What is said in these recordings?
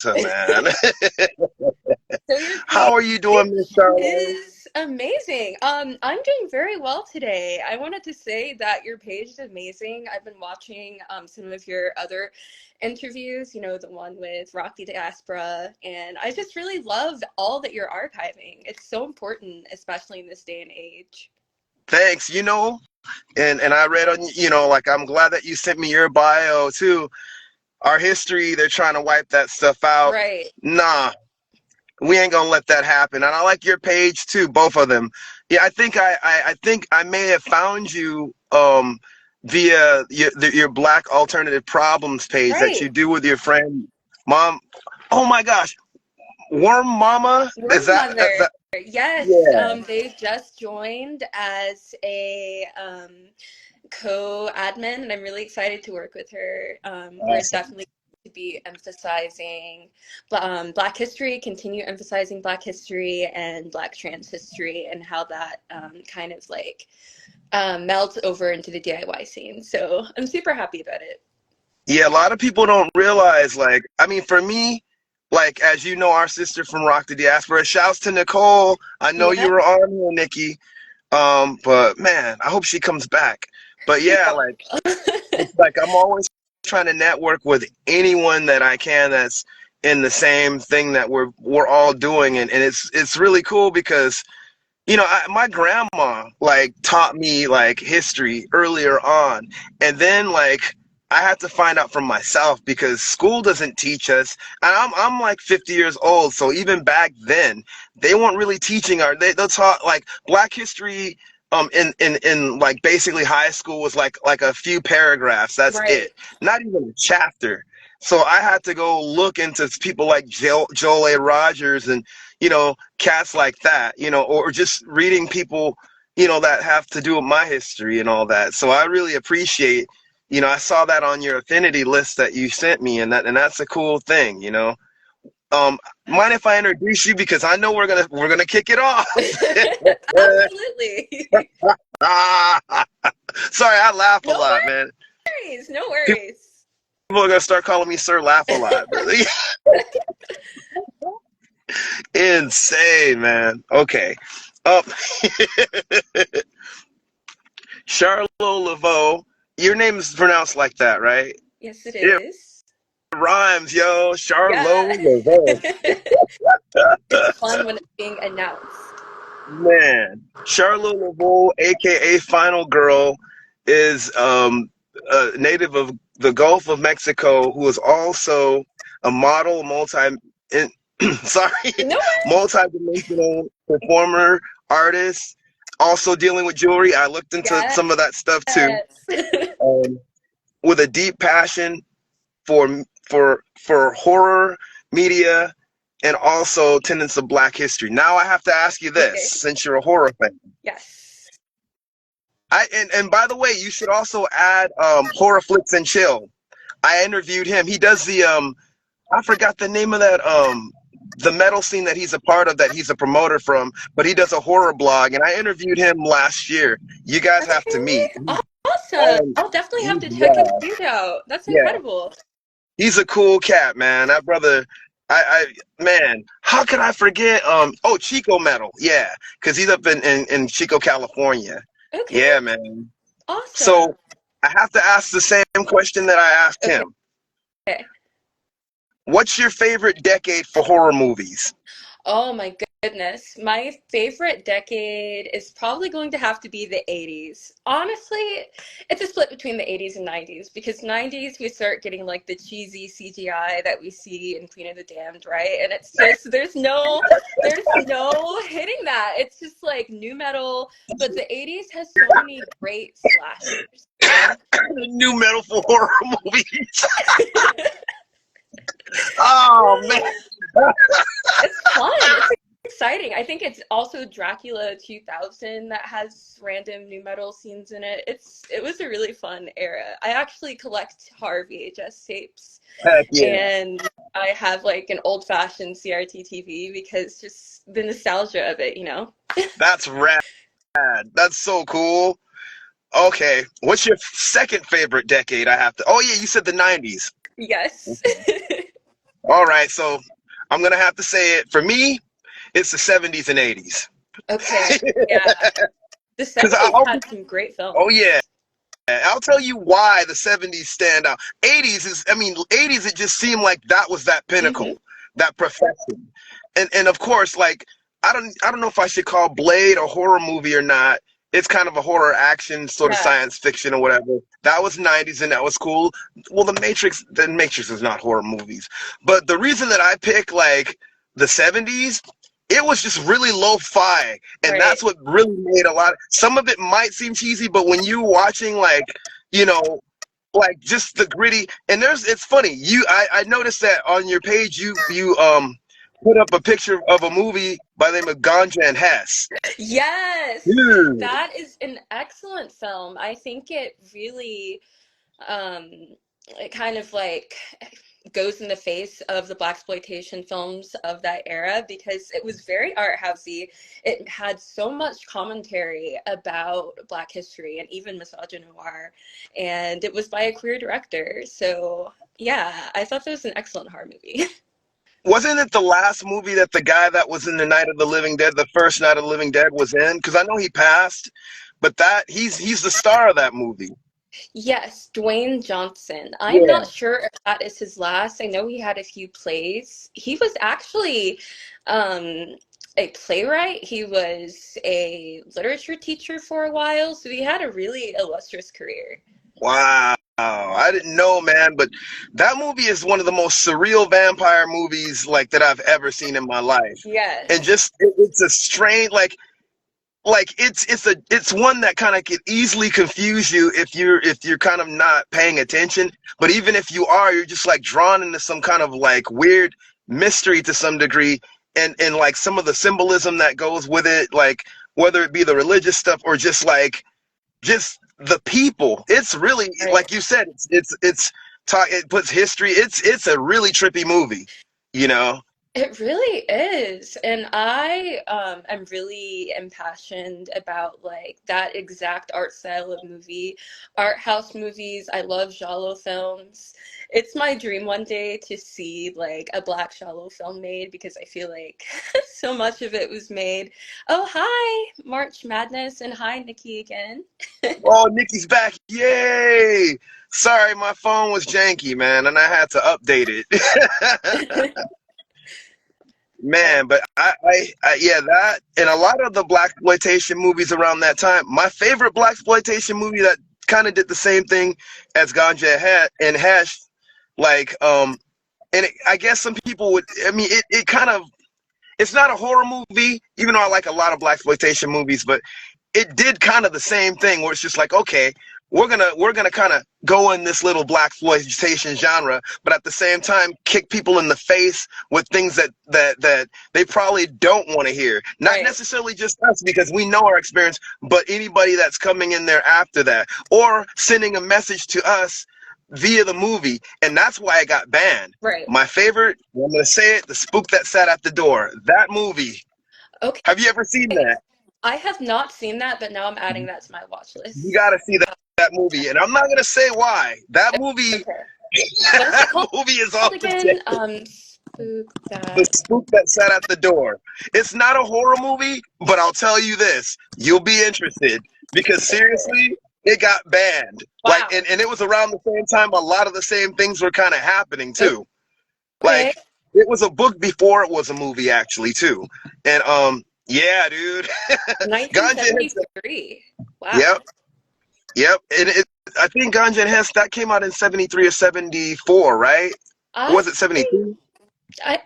man. So your How are you doing, Miss page Charlotte? is amazing. I'm doing very well today. I wanted to say that your page is amazing. I've been watching some of your other interviews, the one with Rock the Diaspora, and I just really love all that you're archiving. It's so important, especially in this day and age. Thanks. And I read on, like I'm glad that you sent me your bio too. Our history, they're trying to wipe that stuff out. Right. Nah, we ain't gonna let that happen. And I like your page too, both of them. Yeah, I think I may have found you via your Black Alternative Problems page that you Right. do with your friend Mom. Oh my gosh, Worm Mama? Your Is that, mother. that Yes, yeah, they just joined as a co-admin, and I'm really excited to work with her. We're awesome. definitely going to be emphasizing Black history, continue emphasizing Black history and Black trans history, and how that kind of like melts over into the DIY scene. So I'm super happy about it. Yeah, a lot of people don't realize, like, I mean, for me, like, as you know, our sister from Rock the Diaspora, shouts to Nicole. I know you Yeah, were on here, Nikki. But man, I hope she comes back. But she yeah, probably like, will. it's like I'm always trying to network with anyone that I can that's in the same thing that we're all doing, and it's really cool because my grandma like taught me like history earlier on, and then like I had to find out for myself because school doesn't teach us. And I'm like 50 years old, so even back then they weren't really teaching they taught like Black history. In like basically high school was like a few paragraphs. That's it. Right. Not even a chapter. So I had to go look into people like Joel A. Rogers and cats like that, or just reading people, that have to do with my history and all that. So I really appreciate, I saw that on your affinity list that you sent me, and that's a cool thing. Um, mind if I introduce you because I know we're gonna kick it off. Absolutely. Ah, sorry, I laugh a No lot, man. worries. No People worries. are gonna start calling me Sir Laugh a lot. Insane, man. Okay. Um, Charlotte LaVeau. Your name is pronounced like that, right? Yes, it It is. rhymes, yo. Yeah. Charlotte LaVeau. It's fun when it's being announced. Man. Charlotte LaVeau, aka Final Girl, is a native of the Gulf of Mexico who is also a model, in, sorry, No worries. multi-dimensional performer, artist, also dealing with jewelry. I looked into Yes. some of that stuff too. Um, with a deep passion for horror media and also tenets of Black history. Now I have to ask you this, Okay. since you're a horror fan. Yes. And by the way, you should also add Horror Flicks and Chill. I interviewed him. He does the I forgot the name of that the metal scene that he's a part of that he's a promoter from, but he does a horror blog and I interviewed him last year. You guys have to meet. Okay. Awesome. I'll definitely have He's to check his rad. page out. That's Yeah. incredible. He's a cool cat, man. That brother, man, how could I forget? Oh, Chico Metal, yeah, because he's up in Chico, California. Okay. Yeah, man. Awesome. So I have to ask the same question that I asked Okay. him. What's your favorite decade for horror movies? Oh my goodness. My favorite decade is probably going to have to be the 80s. Honestly, it's a split between the 80s and 90s because 90s we start getting like the cheesy CGI that we see in Queen of the Damned, right? And it's just there's no hitting that. It's just like new metal, but the 80s has so many great slashers. New metal for horror movies. Oh man, It's fun. It's exciting. I think it's also Dracula 2000 that has random new metal scenes in it. It was a really fun era. I actually collect horror VHS tapes, heck yeah, and I have like an old-fashioned CRT TV because just the nostalgia of it. that's rad. That's so cool. Okay, what's your second favorite decade? I have to. Oh yeah, you said the '90s. Yes. All right, so I'm gonna have to say it. For me, it's the 70s and 80s. Okay, yeah. The Because 70s had some great oh yeah, films. I'll tell you why the 70s stand out. 80s is, I mean, 80s it just seemed like that was that Hmm. pinnacle, that perfection. And of course, like I don't know if I should call Blade a horror movie or not. It's kind of a horror action sort of Yeah, science fiction or whatever. That was 90s and that was cool. Well, the Matrix is not horror movies. But the reason that I pick like the 70s, it was just really lo-fi, and right. that's what really made a lot. Some of it might seem cheesy, but when you watching like, you know, like just the gritty, and it's funny. I noticed that on your page you put up a picture of a movie by the name of Ganja and Hess. Yes, Dude, that is an excellent film. I think it really um it kind of like goes in the face of the blaxploitation films of that era because it was very art housey. It had so much commentary about Black history and even misogynoir, and it was by a queer director. So yeah, I thought that was an excellent horror movie. wasn't it the last movie that the guy that was in the Night of the Living Dead, the first Night of the Living Dead, was in? Because I know he passed, but that he's the star of that movie. Yes, Dwayne Johnson. I'm Yeah. not sure if that is his last. I know he had a few plays. He was actually um, a playwright. He was a literature teacher for a while, so he had a really illustrious career. Wow. I didn't know, man, but that movie is one of the most surreal vampire movies like that I've ever seen in my life. And Yes, just it's a strange like it's one that kind of could easily confuse you if you're kind of not paying attention. But even if you are, you're just like drawn into some kind of like weird mystery to some degree, and like some of the symbolism that goes with it, like whether it be the religious stuff or just the people. It's really right. like you said. It puts history. It's a really trippy movie. You know. It really is. And I am really impassioned about like that exact art style of movie, art house movies. I love giallo films. It's my dream one day to see like a black giallo film made because I feel like so much of it was made. Oh, hi, March Madness, and hi, Nikki again. Oh, Nikki's back! Yay! Sorry, my phone was janky, man, and I had to update it. Uh, Man, but yeah, that and a lot of the black exploitation movies around that time. My favorite black exploitation movie that kind of did the same thing as Ganja and Hash, like I guess some people would. I mean, it kind of it's not a horror movie, even though I like a lot of black exploitation movies, but it did kind of the same thing where it's just like, okay, we're gonna kind of go in this little black exploitation genre, but at the same time kick people in the face with things that they probably don't want to hear. Not right, necessarily just us because we know our experience, but anybody that's coming in there after that or sending a message to us via the movie, and that's why it got banned. right. My favorite, I'm gonna say it, The Spook That Sat at the Door. That movie. Okay. Have you ever seen that? I have not seen that, but now I'm adding that to my watch You list. got to see that movie, and I'm not gonna say why. That movie, Okay. What is it that called movie is off the again? chain. Spook The that. Spook That Sat at the Door. It's not a horror movie, but I'll tell you this: you'll be interested because seriously, it got banned. Like, Wow. and it was around the same time a lot of the same things were kind of happening too. Okay. Like, it was a book before it was a movie, actually, too. And yeah, dude, Ganja Hits. 1973. Yep, Wow. yep. And I think Ganja and Hess that came out in '73 or '74, right? Or I was it '72?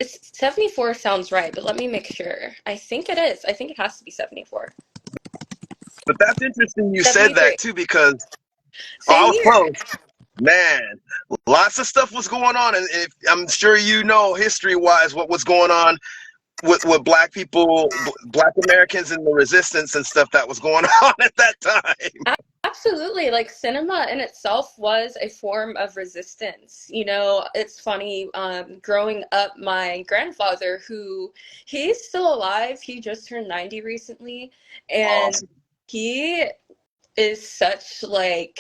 74 sounds right, but let me make sure. I think it is. I think it has to be 74. But that's interesting you said 73. that too because I Same was year. close. Man, lots of stuff was going on, and I'm sure you know history-wise what was going on with black people, black Americans, and the resistance and stuff that was going on at that time. Absolutely. Like cinema in itself was a form of resistance. You know, it's funny, growing up, my grandfather, who he's still alive, he just turned 90 recently, and Awesome. he is such like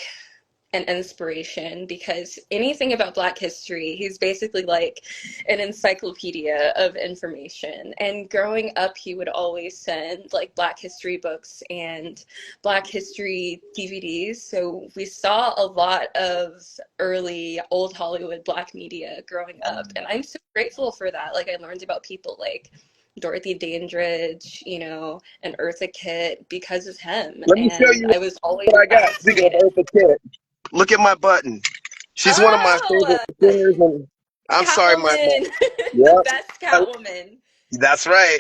an inspiration because anything about Black history, he's basically like an encyclopedia of information. And growing up, he would always send like Black history books and Black history DVDs. So we saw a lot of early old Hollywood Black media growing up. And I'm so grateful for that. Like, I learned about people like Dorothy Dandridge, you know, and Eartha Kitt because of him. Let me show And you I was always what I got. Speaking of fascinated. Eartha Kitt, look at my button. She's one of my favorite Oh, singers, and I'm sorry, my Catwoman, the yep, best Catwoman. that's right.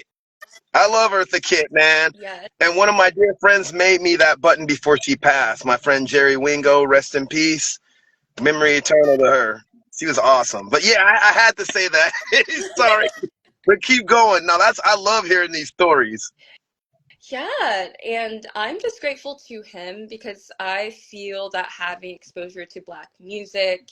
I love Eartha Kitt, man. Yes. And one of my dear friends made me that button before she passed. My friend Jerry Wingo, rest in peace. Memory eternal to her. She was awesome. But yeah, I had to say that. Sorry. But keep going. Now I love hearing these stories. Yeah, and I'm just grateful to him because I feel that having exposure to Black music,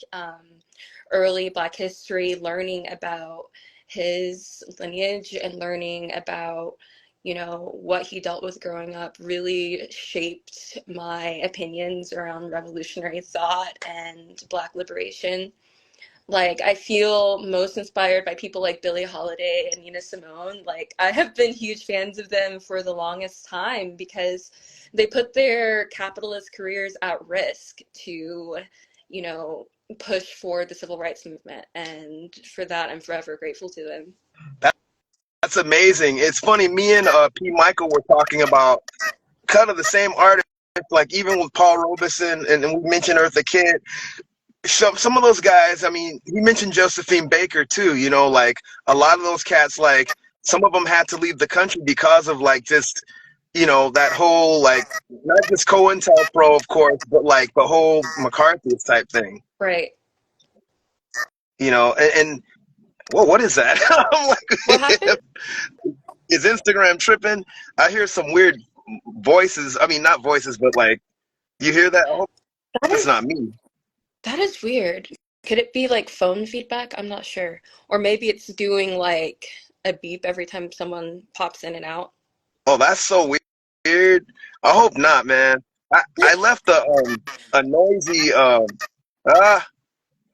early Black history, learning about his lineage and learning about, you know, what he dealt with growing up really shaped my opinions around revolutionary thought and Black liberation. Like, I feel most inspired by people like Billie Holiday and Nina Simone. Like, I have been huge fans of them for the longest time because they put their capitalist careers at risk to, you know, push for the civil rights movement. And for that, I'm forever grateful to them. That's amazing. It's funny. Me and P. Michael were talking about kind of the same artist, like even with Paul Robeson, and we mentioned Eartha Kitt. Some of those guys, I mean, he mentioned Josephine Baker too, you know, like a lot of those cats, like some of them had to leave the country because of like just, you know, that whole like, not just COINTELPRO, of course, but like the whole McCarthyist type thing, Right. you know, and whoa, what is that? I'm What like, happened? is Instagram tripping? I hear some weird voices. I mean, not voices, but like, you hear that? I hope That it's is not me. that is weird. Could it be like phone feedback? I'm not sure. Or maybe it's doing like a beep every time someone pops in and out. Oh, that's so weird. I hope not, man. I left a noisy ah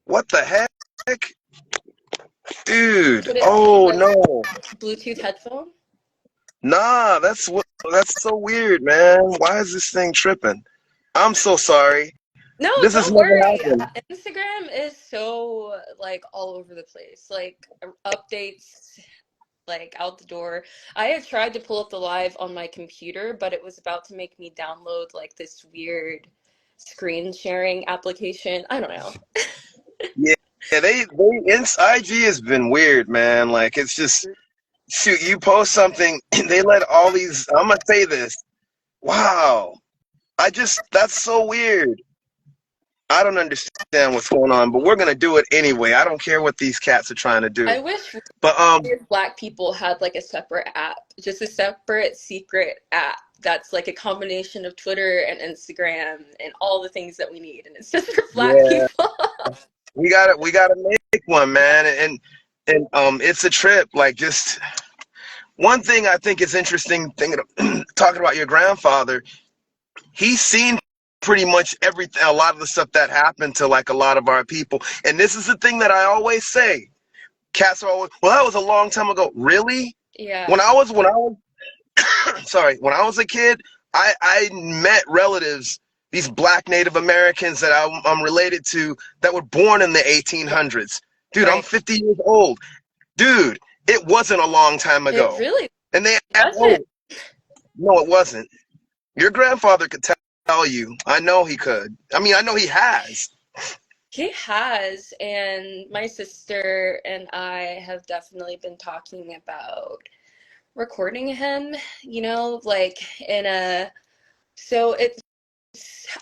what the heck? Dude. Could it be Oh like no. Bluetooth headphone? Nah, that's so weird, man. Why is this thing tripping? I'm so sorry. No, This has don't never worry. happened. Instagram is so like all over the place. Like updates like out the door. I have tried to pull up the live on my computer, but it was about to make me download like this weird screen sharing application. I don't know. Yeah, yeah, IG has been weird, man. Like it's just shoot, you post something, they let all these I'm gonna say this. Wow. That's so weird. I don't understand what's going on, but we're gonna do it anyway. I don't care what these cats are trying to do. I wish But Black people had like a separate app, just a separate secret app that's like a combination of Twitter and Instagram and all the things that we need, and it's just for Black yeah, people. we gotta make one, man. And it's a trip. Like just one thing I think is interesting thinking talking about your grandfather, he's seen pretty much everything, a lot of the stuff that happened to like a lot of our people. And this is the thing that I always say. Cats are always, well, that was a long time ago. Really? Yeah, When I was sorry, when I was a kid, I met relatives, these black Native Americans that I'm related to that were born in the 1800s. Dude, I'm right. 50 years old. Dude, it wasn't a long time It ago. really And they, wasn't. oh, no, it wasn't. Your grandfather could tell you. I know he could. I mean, I know he has. He has, and my sister and I have definitely been talking about recording him, you know, like in a so it's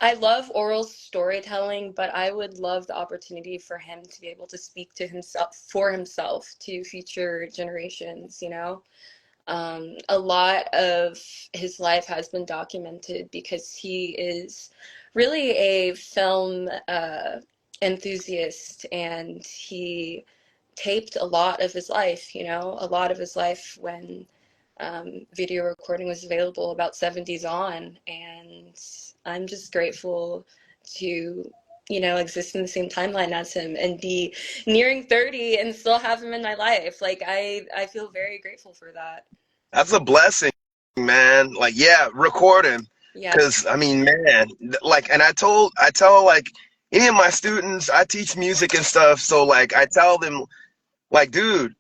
I love oral storytelling, but I would love the opportunity for him to be able to speak to himself for himself to future generations, you know. A lot of his life has been documented because he is really a film enthusiast and he taped a lot of his life, you know, a lot of his life when video recording was available about 70s on. And I'm just grateful to you know, exist in the same timeline as him and be nearing 30 and still have him in my life. Like I feel very grateful for that. That's a blessing, man. Like, yeah, record him. Yeah. Cause I mean, man, like, and I tell like any of my students, I teach music and stuff. So like, I tell them like, dude,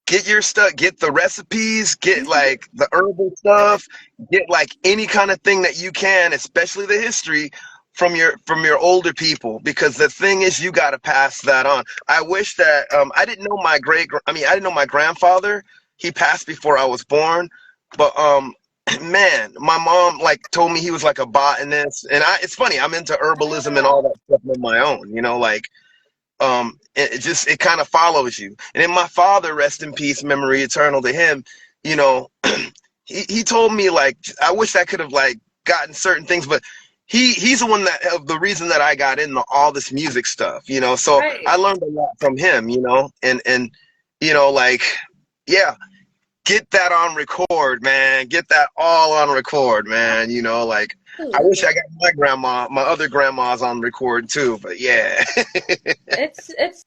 get your stuff, get the recipes, get like the herbal stuff, get like any kind of thing that you can, especially the history from your older people, because the thing is you got to pass that on. I wish that I didn't know I didn't know my grandfather. He passed before I was born, but man, my mom like told me he was like a botanist, and it's funny, I'm into herbalism and all Oh, that stuff on my own, you know, like it just it kind of follows you. And then my father, rest in peace, memory eternal to him, you know, he told me like I wish I could have like gotten certain things, but he's the one that of the reason that I got into all this music stuff, you know. So I right. learned a lot from him, you know, and you know, like, yeah, get that on record, man. Get that all on record, man. You know, like I wish Absolutely. I got my other grandmas on record too, but yeah. It's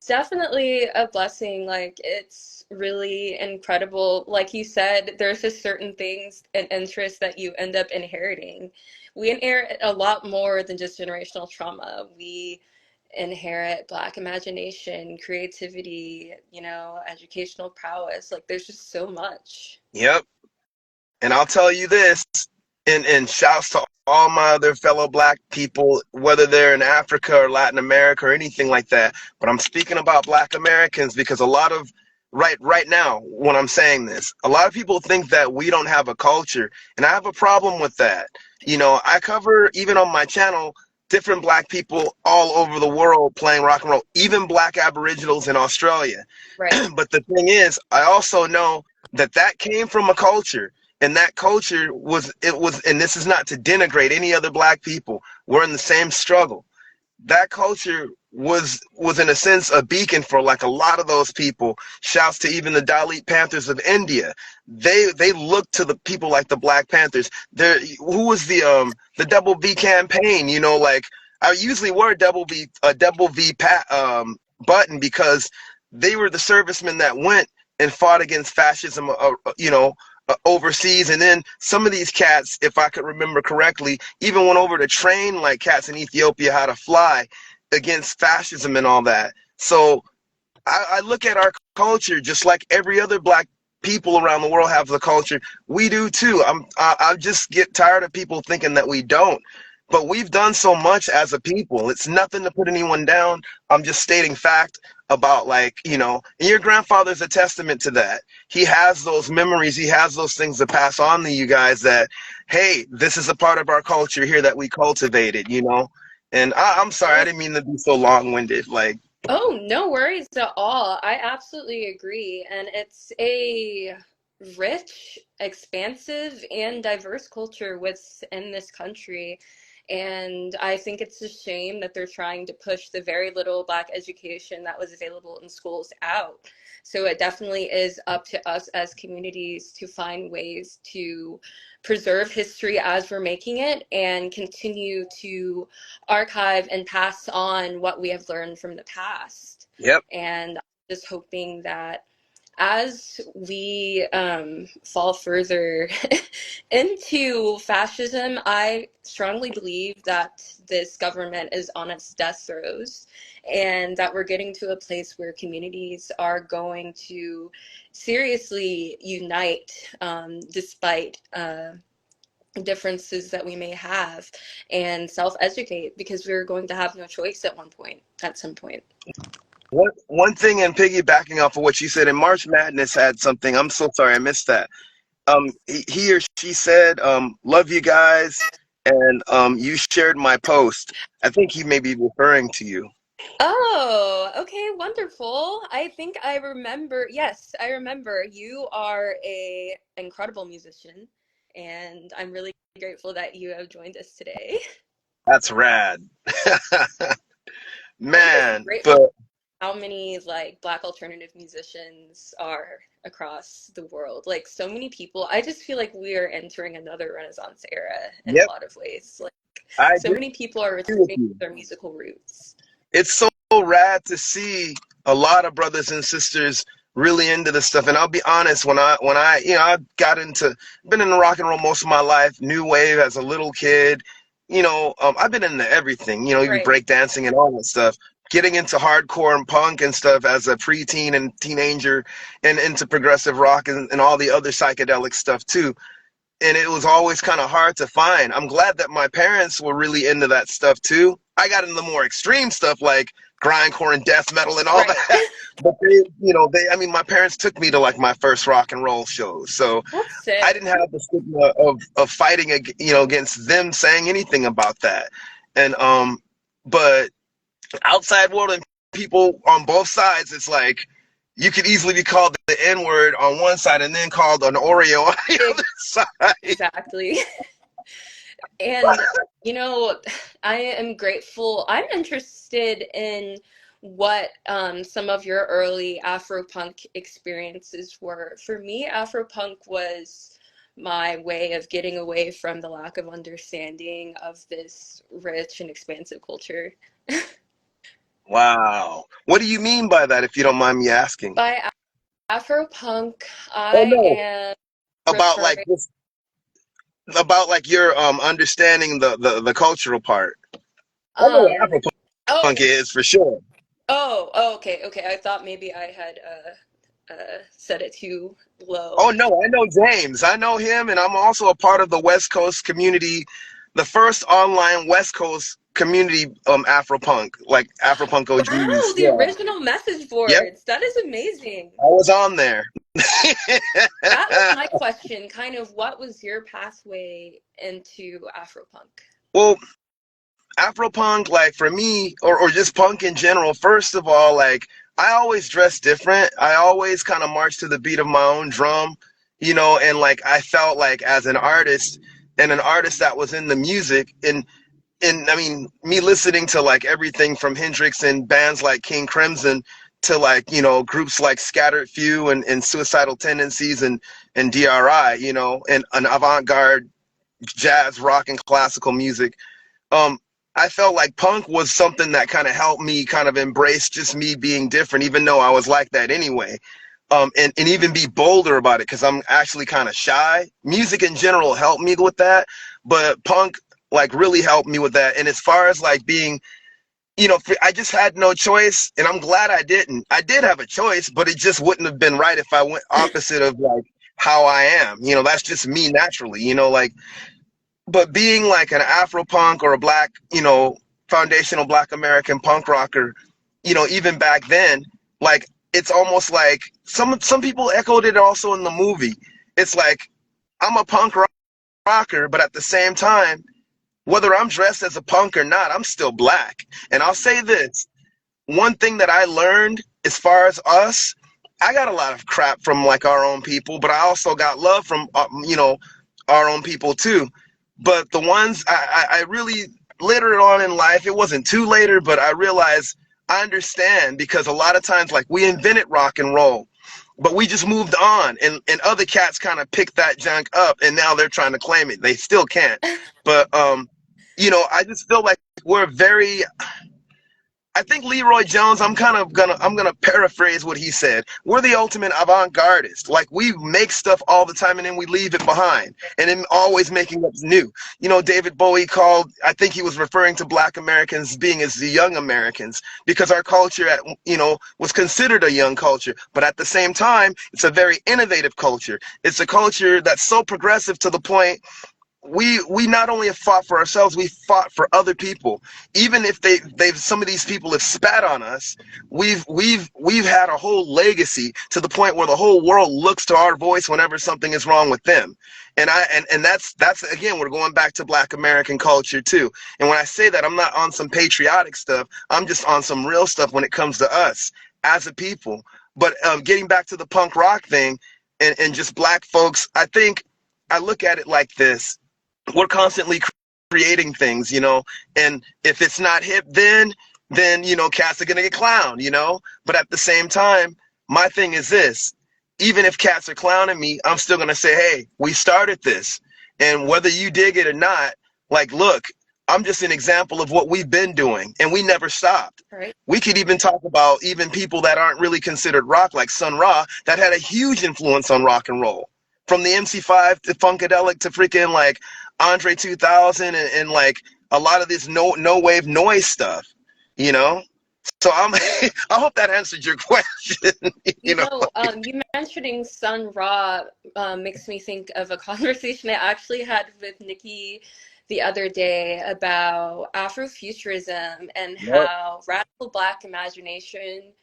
definitely a blessing. Like it's really incredible. Like you said, there's just certain things and interests that you end up inheriting. We inherit a lot more than just generational trauma. We inherit Black imagination, creativity, you know, educational prowess. Like there's just so much. Yep. And I'll tell you this, and shouts to all my other fellow black people, whether they're in Africa or Latin America or anything like that. But I'm speaking about black Americans because a lot of right now when I'm saying this, a lot of people think that we don't have a culture, and I have a problem with that. You know, I cover even on my channel different black people all over the world playing rock and roll, even black aboriginals in Australia. Right. But the thing is, I also know that that came from a culture, and that culture was, and this is not to denigrate any other black people, we're in the same struggle. That culture was in a sense a beacon for like a lot of those people. Shouts to even the Dalit Panthers of India. They look to the people like the Black Panthers. There, who was the Double V campaign, you know, like I usually wear a double V button because they were the servicemen that went and fought against fascism, you know, overseas. And then some of these cats, if I could remember correctly, even went over to train like cats in Ethiopia how to fly against fascism and all that. So I look at our culture just like every other black people around the world have the culture. We do too. I just get tired of people thinking that we don't. But we've done so much as a people. It's nothing to put anyone down. I'm just stating fact about, like, you know, and your grandfather's a testament to that. He has those memories. He has those things to pass on to you guys that, hey, this is a part of our culture here that we cultivated, you know? And I'm sorry, I didn't mean to be so long-winded. Like, Oh, no worries at all. I absolutely agree. And it's a rich, expansive, and diverse culture within this country. And I think it's a shame that they're trying to push the very little Black education that was available in schools out. So it definitely is up to us as communities to find ways to preserve history as we're making it and continue to archive and pass on what we have learned from the past. yep, And I'm just hoping that as we fall further into fascism, I strongly believe that this government is on its death throes and that we're getting to a place where communities are going to seriously unite despite differences that we may have and self-educate because we're going to have no choice at some point. one thing, and piggybacking off of what you said, and March Madness had something. I'm so sorry I missed that. He or she said, "Love you guys," and you shared my post. I think he may be referring to you. Oh, okay, wonderful. I think I remember. Yes, I remember. You are a incredible musician, and I'm really grateful that you have joined us today. That's rad, I'm just man. grateful But how many like Black alternative musicians are across the world. Like so many people. I just feel like we are entering another Renaissance era in a yep, lot of ways. Like I so agree many people are with returning to you. their musical roots. It's so rad to see a lot of brothers and sisters really into this stuff. And I'll be honest, when I I got into, been in rock and roll most of my life, new wave as a little kid. I've been into everything. Even Right. breakdancing and all that stuff. Getting into hardcore and punk and stuff as a preteen and teenager, and into progressive rock and all the other psychedelic stuff too. And it was always kind of hard to find. I'm glad that my parents were really into that stuff too. I got into the more extreme stuff like grindcore and death metal and all Right. that. But I mean, my parents took me to like my first rock and roll shows, so That's I sick. didn't have the stigma of fighting, against them saying anything about that. And but outside world and people on both sides, it's like you could easily be called the N word on one side and then called an Oreo on the other side. Exactly. And, I am grateful. I'm interested in what some of your early Afropunk experiences were. For me, Afropunk was my way of getting away from the lack of understanding of this rich and expansive culture. Wow. What do you mean by that, if you don't mind me asking? By Afropunk, Oh I no, am about like referring. this, about like your understanding the cultural part. I know what Um, Afropunk oh, is for sure. okay, okay. I thought maybe I had set it too low. Oh no, I know James. I know him, and I'm also a part of the West Coast community, the first online West Coast community Afropunk, like Afropunk Wow, OGs. the Yeah. original message Yep. boards. That is amazing. I was on there. That was my question, kind of what was your pathway into Afropunk? Well, Afropunk, like for me, or just punk in general, first of all, like I always dress different. I always kind of march to the beat of my own drum, and like I felt like as an artist and an artist that was in the music, and I mean, me listening to like everything from Hendrix and bands like King Crimson to like, groups like Scattered Few and Suicidal Tendencies and DRI, and an avant-garde jazz, rock, and classical music. um, I felt like punk was something that kind of helped me kind of embrace just me being different, even though I was like that anyway. And even be bolder about it because I'm actually kind of shy. Music in general helped me with that, but punk like really helped me with that. And as far as like being, I just had no choice, and I'm glad I didn't. I did have a choice, but it just wouldn't have been right if I went opposite of like how I am. That's just me naturally, like, but being like an Afro punk or a black, foundational black American punk rocker, even back then, like it's almost like some people echoed it also in the movie. It's like I'm a punk rocker, but at the same time, whether I'm dressed as a punk or not, I'm still black. And I'll say this, one thing that I learned as far as us, I got a lot of crap from like our own people, but I also got love from our own people too. But the ones I really later on in life, it wasn't too later, but I realized I understand because a lot of times like we invented rock and roll, but we just moved on, and other cats kind of picked that junk up and now they're trying to claim it. They still can't. But I just feel like we're very, I think Leroy Jones, I'm gonna paraphrase what he said. We're the ultimate avant-gardist. Like we make stuff all the time and then we leave it behind. And then always making up new. David Bowie called, I think he was referring to black Americans being as the young Americans because our culture was considered a young culture. But at the same time, it's a very innovative culture. It's a culture that's so progressive to the point we not only have fought for ourselves, we fought for other people. Even if they've some of these people have spat on us, we've had a whole legacy to the point where the whole world looks to our voice whenever something is wrong with them. And that's again, we're going back to black American culture too. And when I say that, I'm not on some patriotic stuff, I'm just on some real stuff when it comes to us as a people. But getting back to the punk rock thing and just black folks, I think I look at it like this: we're constantly creating things, and if it's not hip, then cats are gonna get clowned, but at the same time, my thing is this: even if cats are clowning me, I'm still gonna say, hey, we started this, and whether you dig it or not, like, look, I'm just an example of what we've been doing, and we never stopped. Right. We could even talk about even people that aren't really considered rock, like Sun Ra, that had a huge influence on rock and roll. From the MC5 to Funkadelic to freaking like Andre 2000 and like a lot of this no wave noise stuff, you know? So I'm I hope that answered your question. you You know. know, you mentioning Sun Ra makes me think of a conversation I actually had with Nikki the other day about Afrofuturism and Yep. how radical Black imagination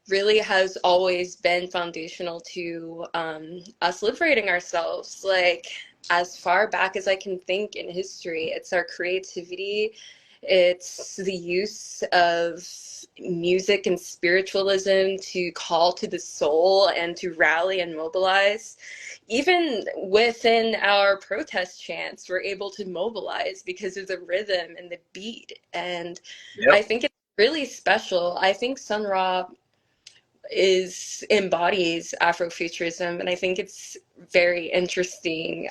really has always been foundational to us liberating ourselves. Like, as far back as I can think in history, it's our creativity, it's the use of music and spiritualism to call to the soul and to rally and mobilize. Even within our protest chants, we're able to mobilize because of the rhythm and the beat. And Yep. I think it's really special. I think Sun Ra is embodies Afrofuturism, and I think it's very interesting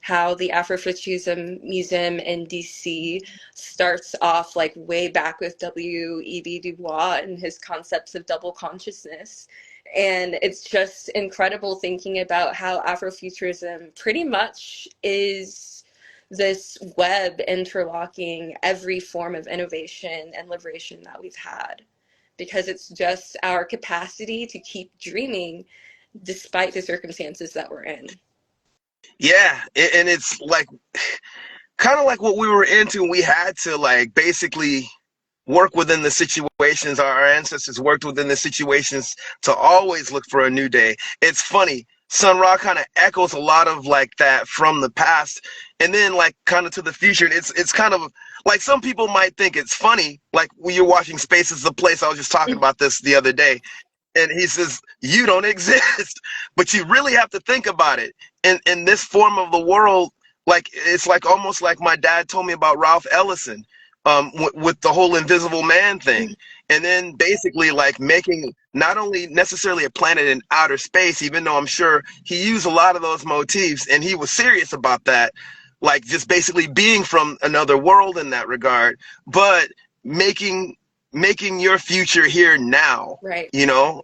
how the Afrofuturism Museum in DC starts off like way back with W.E.B. Du Bois and his concepts of double consciousness. And it's just incredible thinking about how Afrofuturism pretty much is this web interlocking every form of innovation and liberation that we've had, because it's just our capacity to keep dreaming despite the circumstances that we're in. Yeah, and it's like kind of like what we were into. We had to like basically work within the situations. Our ancestors worked within the situations to always look for a new day. It's funny. Sun Ra kind of echoes a lot of like that from the past, and then like kind of to the future. And it's kind of like some people might think it's funny. Like when you're watching Space is the Place. I was just talking about this the other day, and he says you don't exist, but you really have to think about it. In this form of the world, like it's like almost like my dad told me about Ralph Ellison, with the whole Invisible Man thing, and then basically like making not only necessarily a planet in outer space, even though I'm sure he used a lot of those motifs and he was serious about that, like just basically being from another world in that regard, but making your future here now. Right. You know,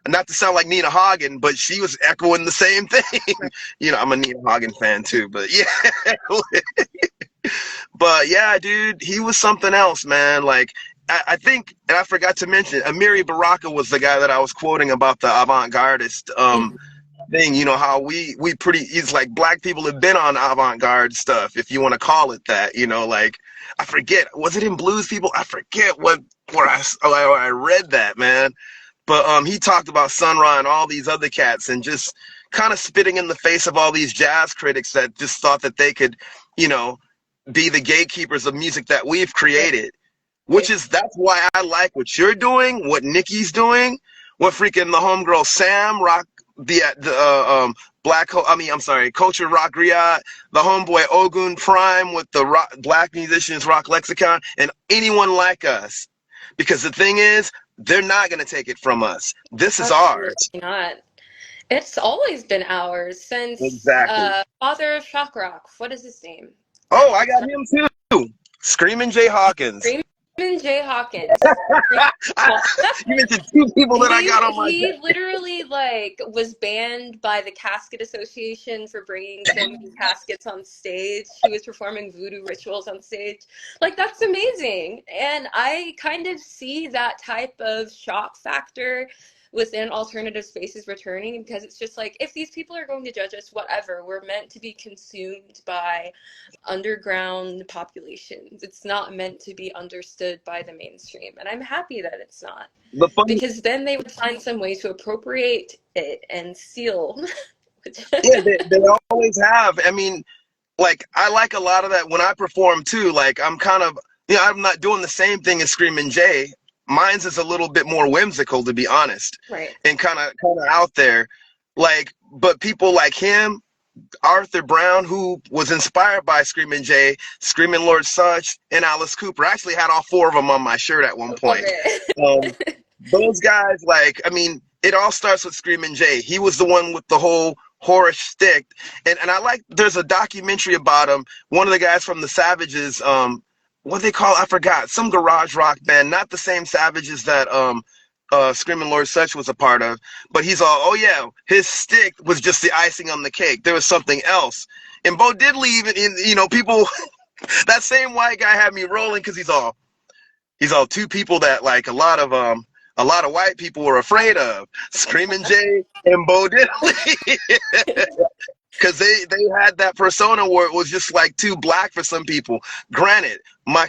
not to sound like Nina Hagen, but she was echoing the same thing. Right. You know, I'm a Nina Hagen fan too, but yeah. But yeah, dude, he was something else, man. Like I think, and I forgot to mention, Amiri Baraka was the guy that I was quoting about the avant-gardist thing. You know how we pretty, it's like black people have been on avant-garde stuff, if you want to call it that. You know, like I forget, was it in Blues People? I forget where I read that, man. But he talked about Sun Ra and all these other cats, and just kind of spitting in the face of all these jazz critics that just thought that they could, you know, be the gatekeepers of music that we've created. Which is, that's why I like what you're doing, what Nikki's doing, what freaking the homegirl Sam rock, the I'm sorry, Culture Rock Griot, the homeboy Ogun Prime with the rock, Black Musicians Rock Lexicon, and anyone like us. Because the thing is, they're not going to take it from us. This is Absolutely ours. not. It's always been ours since Exactly. father of shock rock. What is his name? Oh, I got him too. Screaming Jay Hawkins. Freeman J. Hawkins. You mentioned two people that I got on my He deck. literally like was banned by the Casket Association for bringing so many caskets on stage. He was performing voodoo rituals on stage. Like, that's amazing. And I kind of see that type of shock factor within alternative spaces returning, because it's just like, if these people are going to judge us, whatever, we're meant to be consumed by underground populations. It's not meant to be understood by the mainstream, and I'm happy that it's not, The funny, because then they would find some way to appropriate it and steal. yeah, they always have. I mean, like I like a lot of that when I perform too. Like I'm kind of, you know, I'm not doing the same thing as Screamin' Jay. Mine's is a little bit more whimsical, to be honest, Right. and kind of out there. Like, but people like him, Arthur Brown, who was inspired by Screamin' Jay, Screamin' Lord Sutch, and Alice Cooper. I actually had all four of them on my shirt at one Love point. Um, it. those guys, like, I mean, it all starts with Screamin' Jay. He was the one with the whole horror stick. And I like, there's a documentary about him. One of the guys from the Savages, what they call, I forgot, some garage rock band, not the same Savages that Screaming Lord Sutch was a part of, but he's all, oh yeah, his stick was just the icing on the cake. There was something else. And Bo Diddley, even in, you know, people, that same white guy had me rolling because he's all two people that like a lot of white people were afraid of, Screaming Jay and Bo Diddley. Because they had that persona where it was just like too black for some people. Granted, my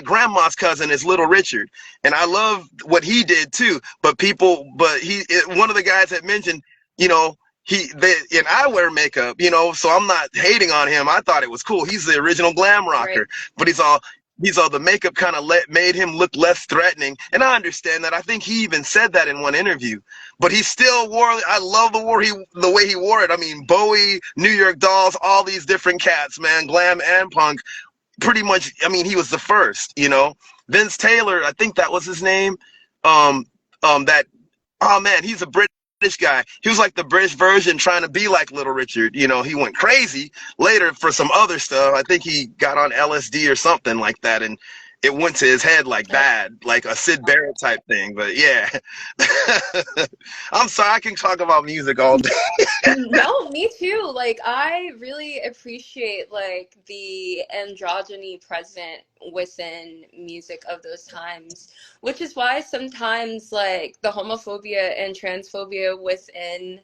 grandma's cousin is Little Richard, and I love what he did too. But one of the guys had mentioned, you know, and I wear makeup, you know, so I'm not hating on him. I thought it was cool. He's the original glam rocker, Right. but he's all the makeup kind of made him look less threatening, and I understand that. I think he even said that in one interview. But he still wore. I love the way he wore it. I mean, Bowie, New York Dolls, all these different cats, man, glam and punk. Pretty much. I mean, he was the first. You know, Vince Taylor. I think that was his name. That. Oh man, he's a British guy. He was like the British version, trying to be like Little Richard. You know, he went crazy later for some other stuff. I think he got on LSD or something like that, and it went to his head like bad, like a Sid Barrett type thing. But yeah, I'm sorry, I can talk about music all day. No, me too. Like, I really appreciate like the androgyny present within music of those times, which is why sometimes like the homophobia and transphobia within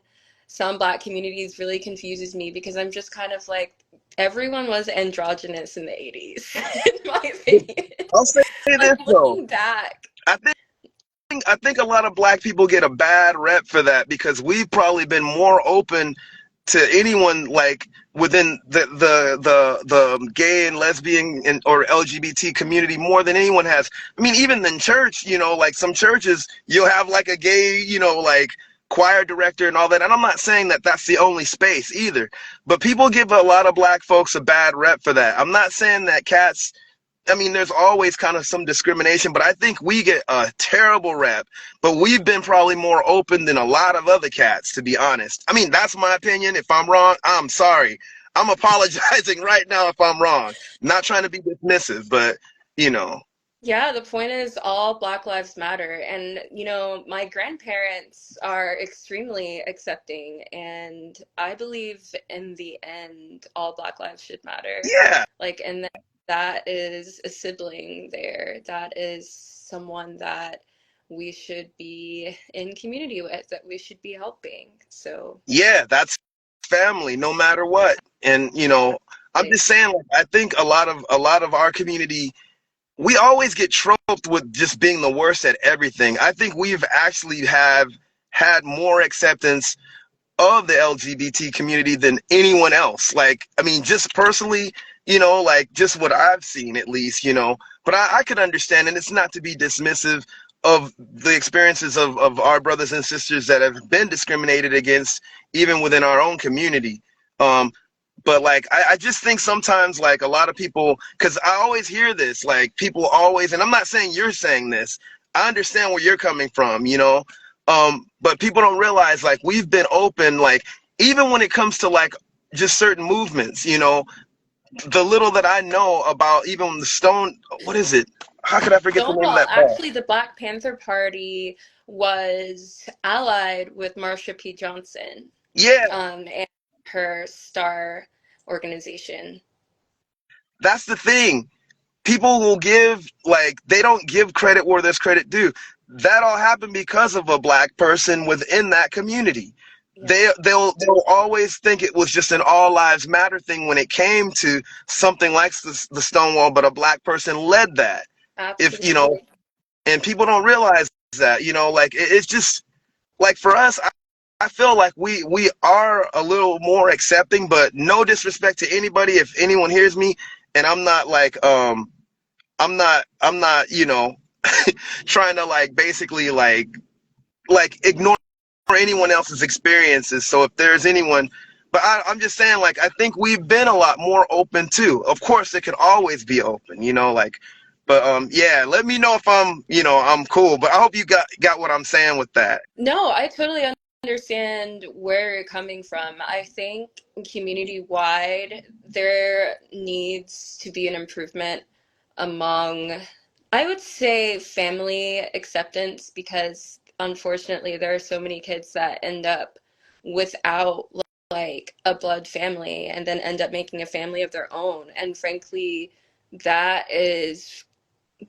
some Black communities really confuses me because I'm just kind of like everyone was androgynous in the 80s, in my opinion. I'll say Like this though. looking back. I I think a lot of black people get a bad rep for that because we've probably been more open to anyone like within the gay and lesbian and or LGBT community more than anyone has. I mean, even in church, you know, like some churches, you'll have like a gay, you know, like choir director and all that. And I'm not saying that that's the only space either, but people give a lot of black folks a bad rep for that. I'm not saying that cats, I mean, there's always kind of some discrimination, but I think we get a terrible rep. But we've been probably more open than a lot of other cats, to be honest. I mean, that's my opinion. If I'm wrong, I'm sorry. I'm apologizing right now if I'm wrong. Not trying to be dismissive, but you know. Yeah, the point is all Black Lives Matter. And, you know, my grandparents are extremely accepting, and I believe in the end, all Black lives should matter. Yeah, Like, and that is a sibling there. That is someone that we should be in community with, that we should be helping. So, yeah, that's family, no matter what. And you know, I'm like, just saying, like, I think a lot of our community, we always get troped with just being the worst at everything. I think we've actually have had more acceptance of the LGBT community than anyone else. Like, I mean, just personally, you know, like just what I've seen at least, you know, but I could understand, and it's not to be dismissive of the experiences of our brothers and sisters that have been discriminated against, even within our own community. Um, but like, I just think sometimes like a lot of people, because I always hear this, like people always, and I'm not saying you're saying this, I understand where you're coming from, you know, but people don't realize like we've been open, like even when it comes to like just certain movements, you know, the little that I know about even the Stone, what is it? How could I forget the name of Stonewall, that band? actually, the Black Panther Party was allied with Marsha P. Johnson, Yeah, and her star organization. that's the thing. People will give, like, they don't give credit where there's credit due. That all happened because of a black person within that community. Yeah, They'll always think it was just an all lives matter thing when it came to something like the Stonewall, but a black person led that. If you know, absolutely. and people don't realize that, you know, like it's just like for us, I feel like we are a little more accepting, but no disrespect to anybody if anyone hears me, and I'm not like I'm not you know trying to like basically like ignore anyone else's experiences. So if there's anyone, but I'm just saying, like, I think we've been a lot more open too. Of course, it could always be open, you know, like, but yeah, let me know if I'm, you know, I'm cool. But I hope you got what I'm saying with that. No, I totally understand where you're coming from. I think community wide, there needs to be an improvement among, I would say, family acceptance, because unfortunately, there are so many kids that end up without like a blood family and then end up making a family of their own. And frankly, that is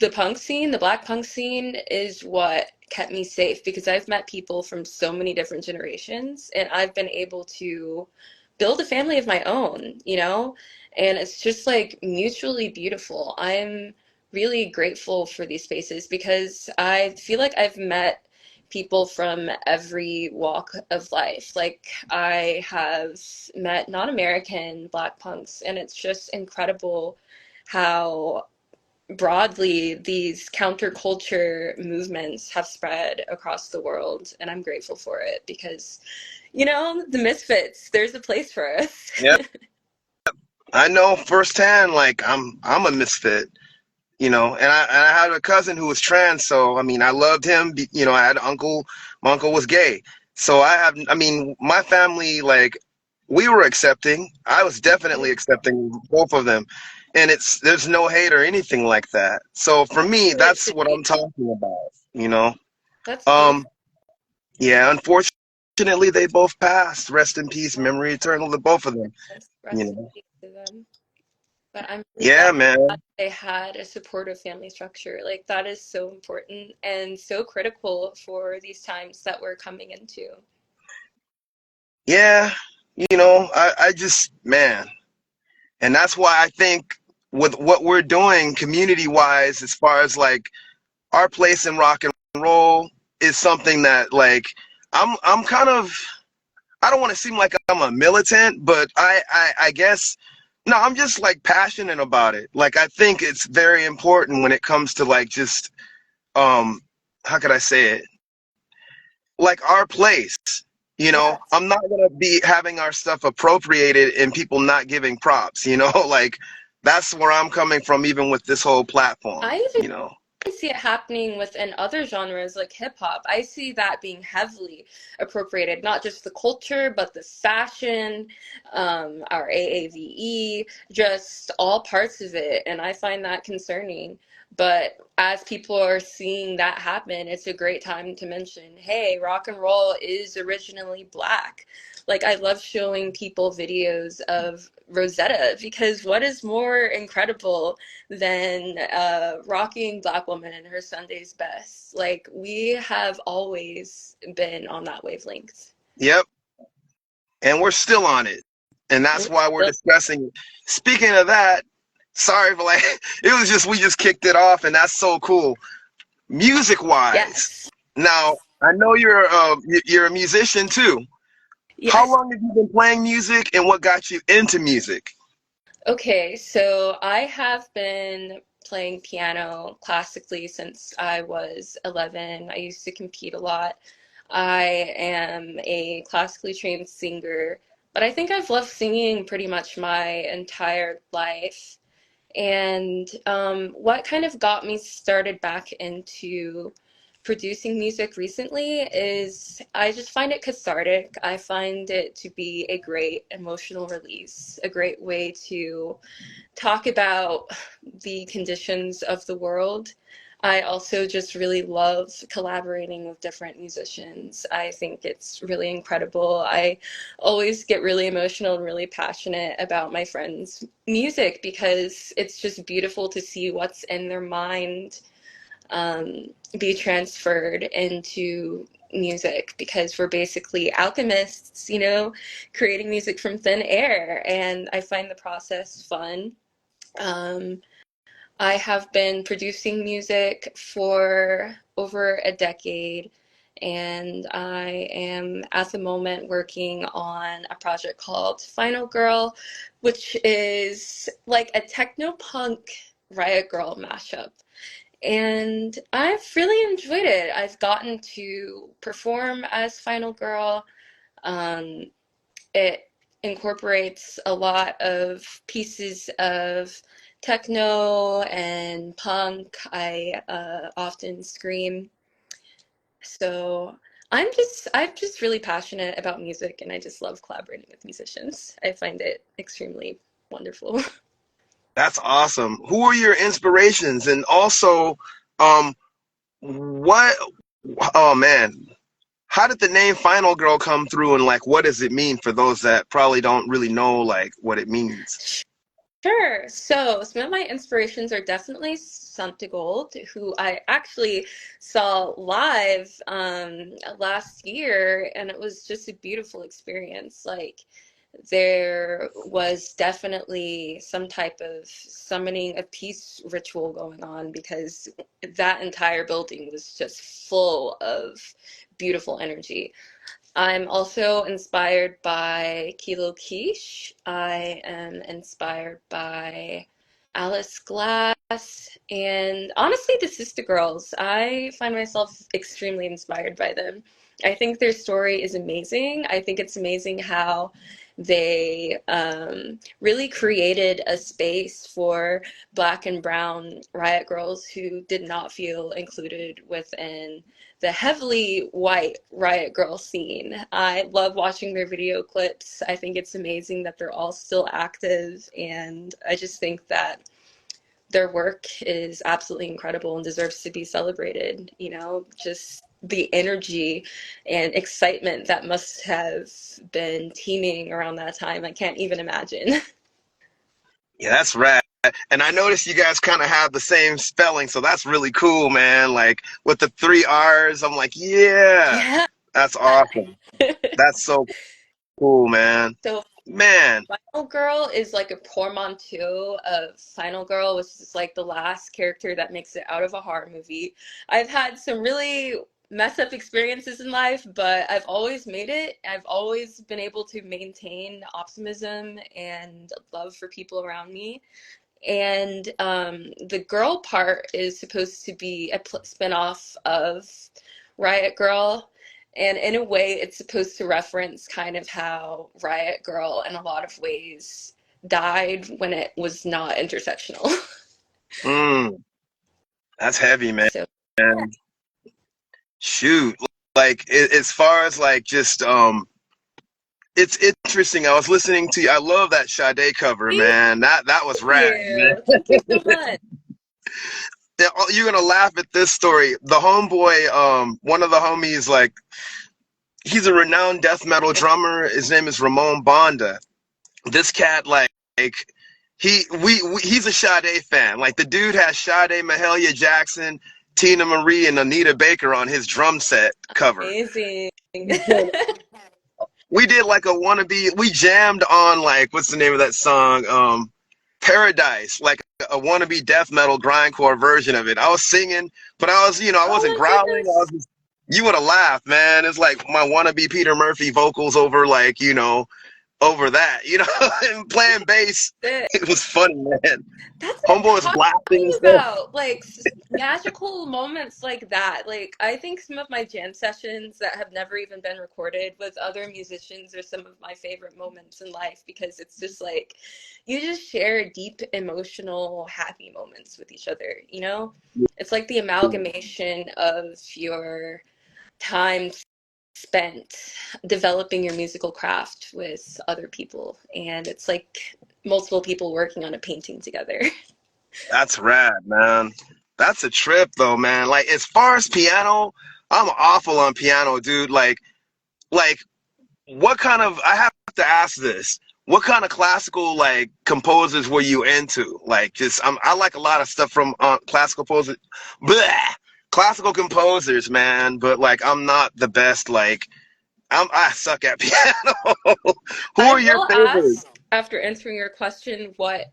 the punk scene, the black punk scene is what kept me safe, because I've met people from so many different generations and I've been able to build a family of my own, you know? And it's just like mutually beautiful. I'm really grateful for these spaces because I feel like I've met people from every walk of life. Like I have met non-American black punks, and it's just incredible how broadly these counterculture movements have spread across the world, and I'm grateful for it because, you know, the misfits, there's a place for us. Yep. I know firsthand, like I'm a misfit, and I had a cousin who was trans, so I mean, I loved him. I had an uncle. My uncle was gay, so I mean, my family, like, we were accepting. I was definitely accepting both of them, and there's no hate or anything like that. So for That's me, the way it that's should what be. I'm talking about. You know, That's um, beautiful. yeah. Unfortunately, they both passed. Rest in peace, memory eternal to both of them. You Rest in know, peace to them. But I'm really yeah, glad man. they had a supportive family structure. Like that is so important and so critical for these times that we're coming into. Yeah, I just, man. And that's why I think with what we're doing community wise, as far as like our place in rock and roll, is something that, like, I'm kind of, I don't want to seem like I'm a militant, but I guess, no, I'm just like passionate about it. Like, I think it's very important when it comes to like just, um how could I say it? Like our place. Yes. I'm not gonna be having our stuff appropriated and people not giving props. Like, that's where I'm coming from, even with this whole platform. I even see it happening within other genres like hip hop. I see that being heavily appropriated, not just the culture, but the fashion, our AAVE, just all parts of it. And I find that concerning. But as people are seeing that happen, it's a great time to mention, hey, rock and roll is originally black. Like, I love showing people videos of Rosetta, because what is more incredible than a rocking black woman in her Sunday's best? Like, we have always been on that wavelength. Yep, and we're still on it, and that's why we're discussing it. Speaking of that, sorry for like it was just, we just kicked it off, and that's so cool. Music wise, Yes. now I know you're a musician too. How Yes. long have you been playing music, and what got you into music? Okay, so I have been playing piano classically since I was 11. I used to compete a lot. I am a classically trained singer, but I think I've loved singing pretty much my entire life. And what kind of got me started back into producing music recently is I just find it cathartic. I find it to be a great emotional release, a great way to talk about the conditions of the world. I also just really love collaborating with different musicians. I think it's really incredible. I always get really emotional and really passionate about my friends' music because it's just beautiful to see what's in their mind be transferred into music, because we're basically alchemists, you know, creating music from thin air. And I find the process fun. Um, I have been producing music for over a decade, and I am at the moment working on a project called Final Girl, which is like a techno punk Riot Girl mashup. And I've really enjoyed it. I've gotten to perform as Final Girl. Um, it incorporates a lot of pieces of techno and punk. I often scream. So I'm just really passionate about music and I just love collaborating with musicians. I find it extremely wonderful. That's awesome. Who are your inspirations? And also, um, what, oh man, how did the name Final Girl come through and like what does it mean for those that probably don't really know like what it means? Sure. So some of my inspirations are definitely Santigold, who I actually saw live last year, and it was just a beautiful experience. Like there was definitely some type of summoning a peace ritual going on because that entire building was just full of beautiful energy. I'm also inspired by Kilo Quiche. I am inspired by Alice Glass and honestly the Sister Girls. I find myself extremely inspired by them. I think their story is amazing. I think it's amazing how they really created a space for Black and brown riot girls who did not feel included within the heavily white riot girl scene. I love watching their video clips. I think it's amazing that they're all still active, and I just think that their work is absolutely incredible and deserves to be celebrated. Just the energy and excitement that must have been teeming around that time. I can't even imagine. Yeah, that's rad. And I noticed you guys kind of have the same spelling, so that's really cool, man. Like with the three R's, I'm like, yeah, Yeah. that's awesome. That's so cool, man. So Man, Final Girl is like a portmanteau of Final Girl, which is like the last character that makes it out of a horror movie. I've had some really mess up experiences in life, but I've always made it. I've always been able to maintain optimism and love for people around me. And the girl part is supposed to be a spinoff of Riot Girl. And in a way, it's supposed to reference kind of how Riot Girl, in a lot of ways, died when it was not intersectional. mm, that's heavy, man. So, Shoot, like as far as like just it's interesting. I was listening to you. I love that Sade cover, thank man. That was rad, man. you. Thank you so much. Yeah, you're gonna laugh at this story. The homeboy, one of the homies, like he's a renowned death metal drummer. His name is Ramon Bonda. This cat, like he's a Sade fan. Like the dude has Sade, Mahalia Jackson, Tina Marie, and Anita Baker on his drum set cover. Amazing. We did like a wannabe. We jammed on like what's the name of that song? Paradise, like a wannabe death metal grindcore version of it. I was singing, but I was, I Oh wasn't my growling. I was goodness. just, you would have laughed, man. It's like my wannabe Peter Murphy vocals over like, over that, and playing bass. It was funny, man. That's what Homeboy I'm was blasting and talking stuff. about. Like magical moments like that. Like I think some of my jam sessions that have never even been recorded with other musicians are some of my favorite moments in life because it's just like you just share deep emotional happy moments with each other, you know? It's like the amalgamation of your time spent developing your musical craft with other people and it's like multiple people working on a painting together. That's rad, man. That's a trip though, man. Like as far as piano, I'm awful on piano, dude. Like what kind of I have to ask this. What kind of classical like composers were you into? Like just I like a lot of stuff from classical composers. Bleh, classical composers, man, but like I'm not the best like I suck at piano. Who I are your will favorites? ask after answering your question what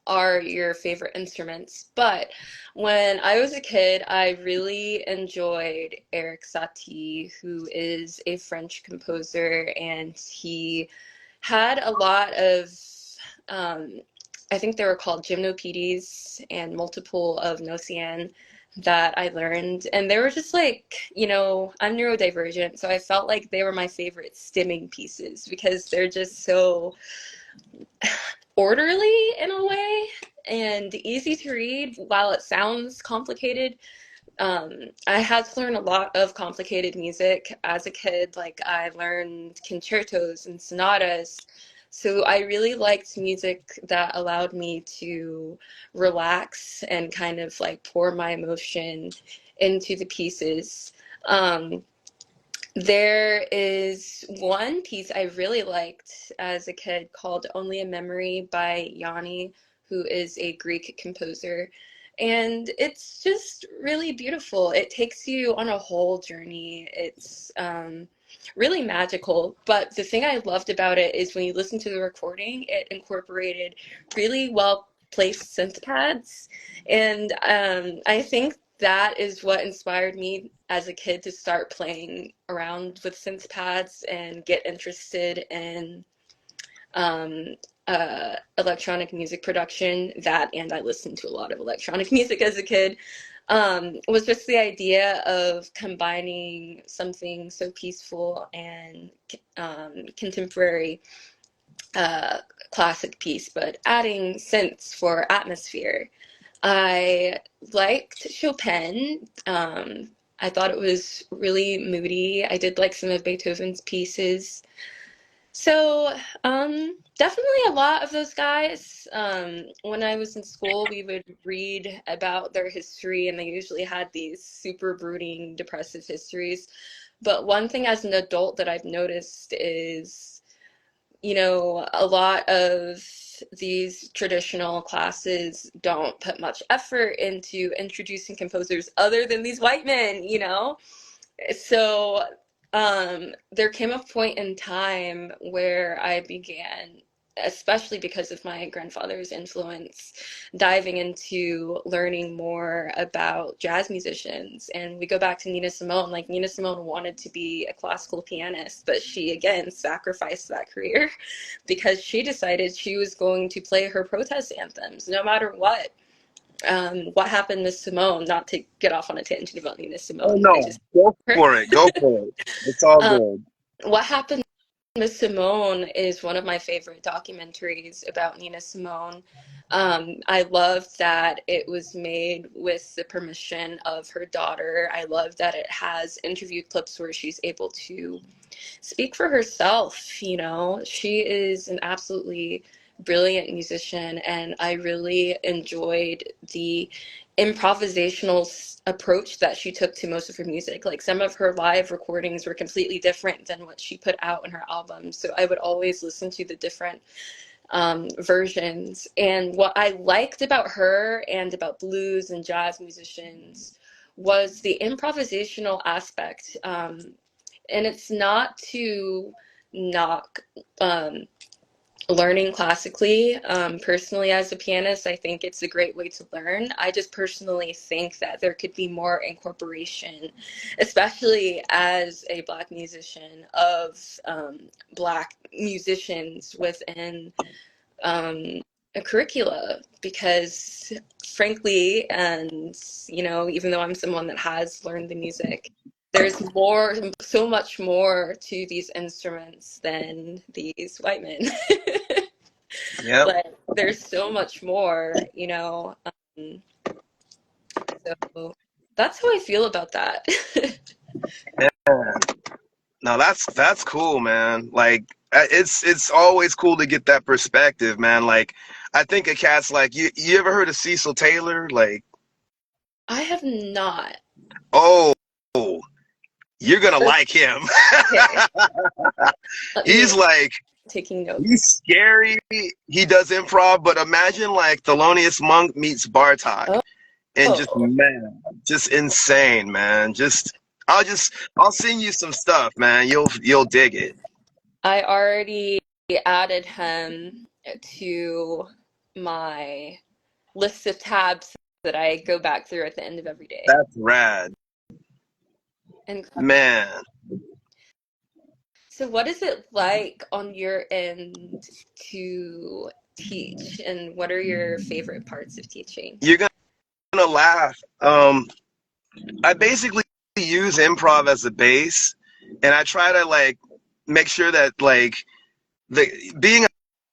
are your favorite instruments. But when I was a kid, I really enjoyed Eric Satie, who is a French composer, and he had a lot of, um, I think they were called gymnopedies and multiple of Nocian that I learned. And they were just like, I'm neurodivergent, so I felt like they were my favorite stimming pieces because they're just so orderly in a way and easy to read while it sounds complicated. I had to learn a lot of complicated music as a kid. Like I learned concertos and sonatas. So I really liked music that allowed me to relax and kind of like pour my emotion into the pieces. Um, there is one piece I really liked as a kid called Only a Memory by Yanni, who is a Greek composer. And it's just really beautiful. It takes you on a whole journey. It's really magical. But the thing I loved about it is when you listen to the recording, it incorporated really well placed synth pads. And I think that is what inspired me as a kid to start playing around with synth pads and get interested in um, electronic music production. That, and I listened to a lot of electronic music as a kid. Was just the idea of combining something so peaceful and contemporary uh, classic piece, but adding synths for atmosphere. I liked Chopin. I thought it was really moody. I did like some of Beethoven's pieces. So, definitely a lot of those guys. When I was in school, we would read about their history, and they usually had these super brooding, depressive histories. But one thing as an adult that I've noticed is, a lot of these traditional classes don't put much effort into introducing composers other than these white men. So there came a point in time where I began, especially because of my grandfather's influence, diving into learning more about jazz musicians. And we go back to Nina Simone. Like Nina Simone wanted to be a classical pianist, but she again sacrificed that career because she decided she was going to play her protest anthems no matter what. What happened to Simone, not to get off on a tangent about Nina Oh Simone, I no, just go for it. Go for it. It's all um, good. what happened with Simone is one of my favorite documentaries about Nina Simone. I love that it was made with the permission of her daughter. I love that it has interview clips where she's able to speak for herself. She is an absolutely brilliant musician, and I really enjoyed the improvisational approach that she took to most of her music. Like some of her live recordings were completely different than what she put out in her albums, so I would always listen to the different versions. And what I liked about her and about blues and jazz musicians was the improvisational aspect. And it's not to knock learning classically. Personally, as a pianist, I think it's a great way to learn. I just personally think that there could be more incorporation, especially as a Black musician, of Black musicians within um, a curricula, because frankly, and even though I'm someone that has learned the music, there's so much more to these instruments than these white men. Yep. Like there's so much more. So that's how I feel about that. Yeah. No, that's cool, man. Like it's always cool to get that perspective, man. Like I think a cat's like you ever heard of Cecil Taylor? Like, I have not. oh, you're gonna like him. Okay, let me He's like taking he's notes. scary. He does improv, but imagine like Thelonious Monk meets Bartok, and just Oh, man, just insane, man. I'll send you some stuff, man. You'll dig it. I already added him to my list of tabs that I go back through at the end of every day. That's rad, Incredible. man. So, what is it like on your end to teach, and what are your favorite parts of teaching? You're gonna laugh. I basically use improv as a base, and I try to like make sure that like the being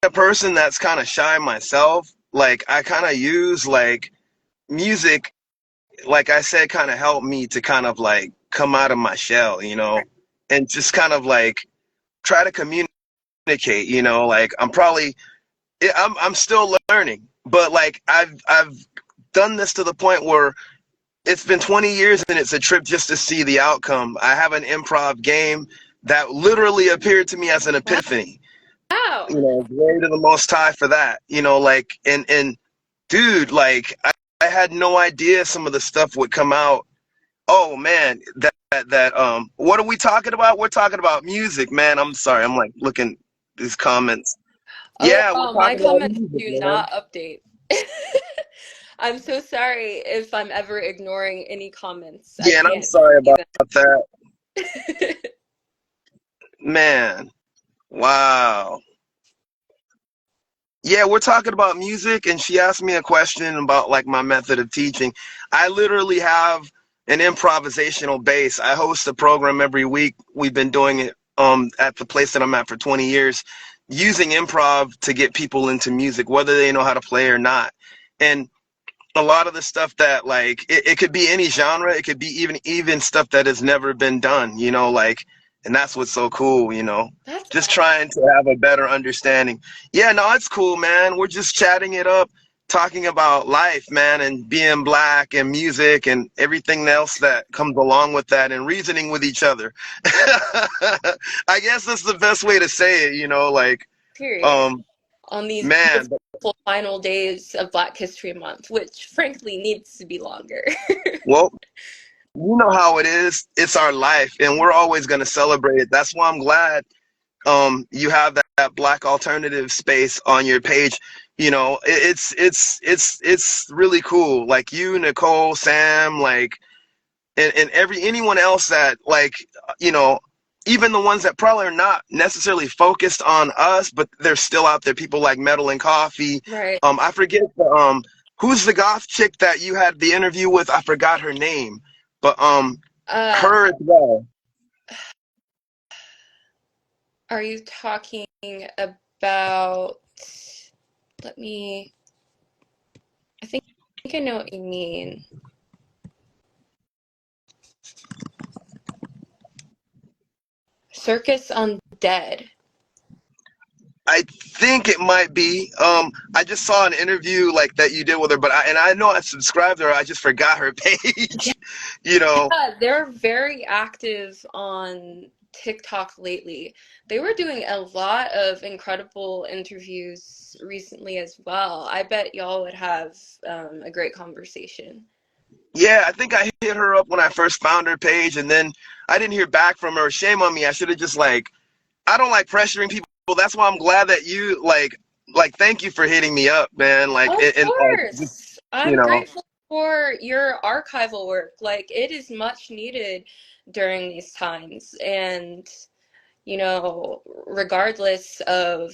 a person that's kind of shy myself, like I kind of use like music like I said, kind of helped me to kind of like come out of my shell, Right. and just kind of like try to communicate, like I'm still learning, but like I've done this to the point where it's been 20 years and it's a trip just to see the outcome. I have an improv game that literally appeared to me as an epiphany. Wow. Glory to the Most High for that. Like and dude, like I had no idea some of the stuff would come out. Oh man, that what are we talking about? We're talking about music, man. I'm sorry. I'm like looking these comments. Oh Yeah, we're wow, my talking about comments music, do man. not update. I'm so sorry if I'm ever ignoring any comments. I Yeah, and I'm can't sorry see about that. them. Man. Wow. Yeah, we're talking about music, and she asked me a question about like my method of teaching. I literally have an improvisational base. I host a program every week. We've been doing it at the place that I'm at for 20 years, using improv to get people into music, whether they know how to play or not. And a lot of the stuff that like it could be any genre, it could be even stuff that has never been done, like, and that's what's so cool, That's just trying to have a better understanding. Yeah, no, it's cool, man. We're just chatting it up, talking about life, man, and being black and music and everything else that comes along with that, and reasoning with each other. I guess that's the best way to say it, like, period. um On these man. beautiful final days of Black History Month, which frankly needs to be longer. Well, you know how it is. It's our life, and we're always going to celebrate it. That's why I'm glad you have that black alternative space on your page. It's really cool. Like you, Nicole, Sam, like, and anyone else that like, you know even the ones that probably are not necessarily focused on us, but they're still out there. People like Metal and Coffee. Right. I forget who's the goth chick that you had the interview with. I forgot her name, but Uh, her as well. are you talking about, let me, I think I know what you mean. Circus Undead. I think it might be. I just saw an interview like that you did with her, but I know I subscribed to her. I just forgot her page. you know. Yeah, they're very active on TikTok lately. They were doing a lot of incredible interviews recently as well. I bet y'all would have a great conversation. Yeah, I think I hit her up when I first found her page, and then I didn't hear back from her. Shame on me. I should have just like. I don't like pressuring people. That's why I'm glad that you like. Thank you for hitting me up, man. Like, Of and just, course. you I'm know. grateful for your archival work. Like, it is much needed during these times. And regardless of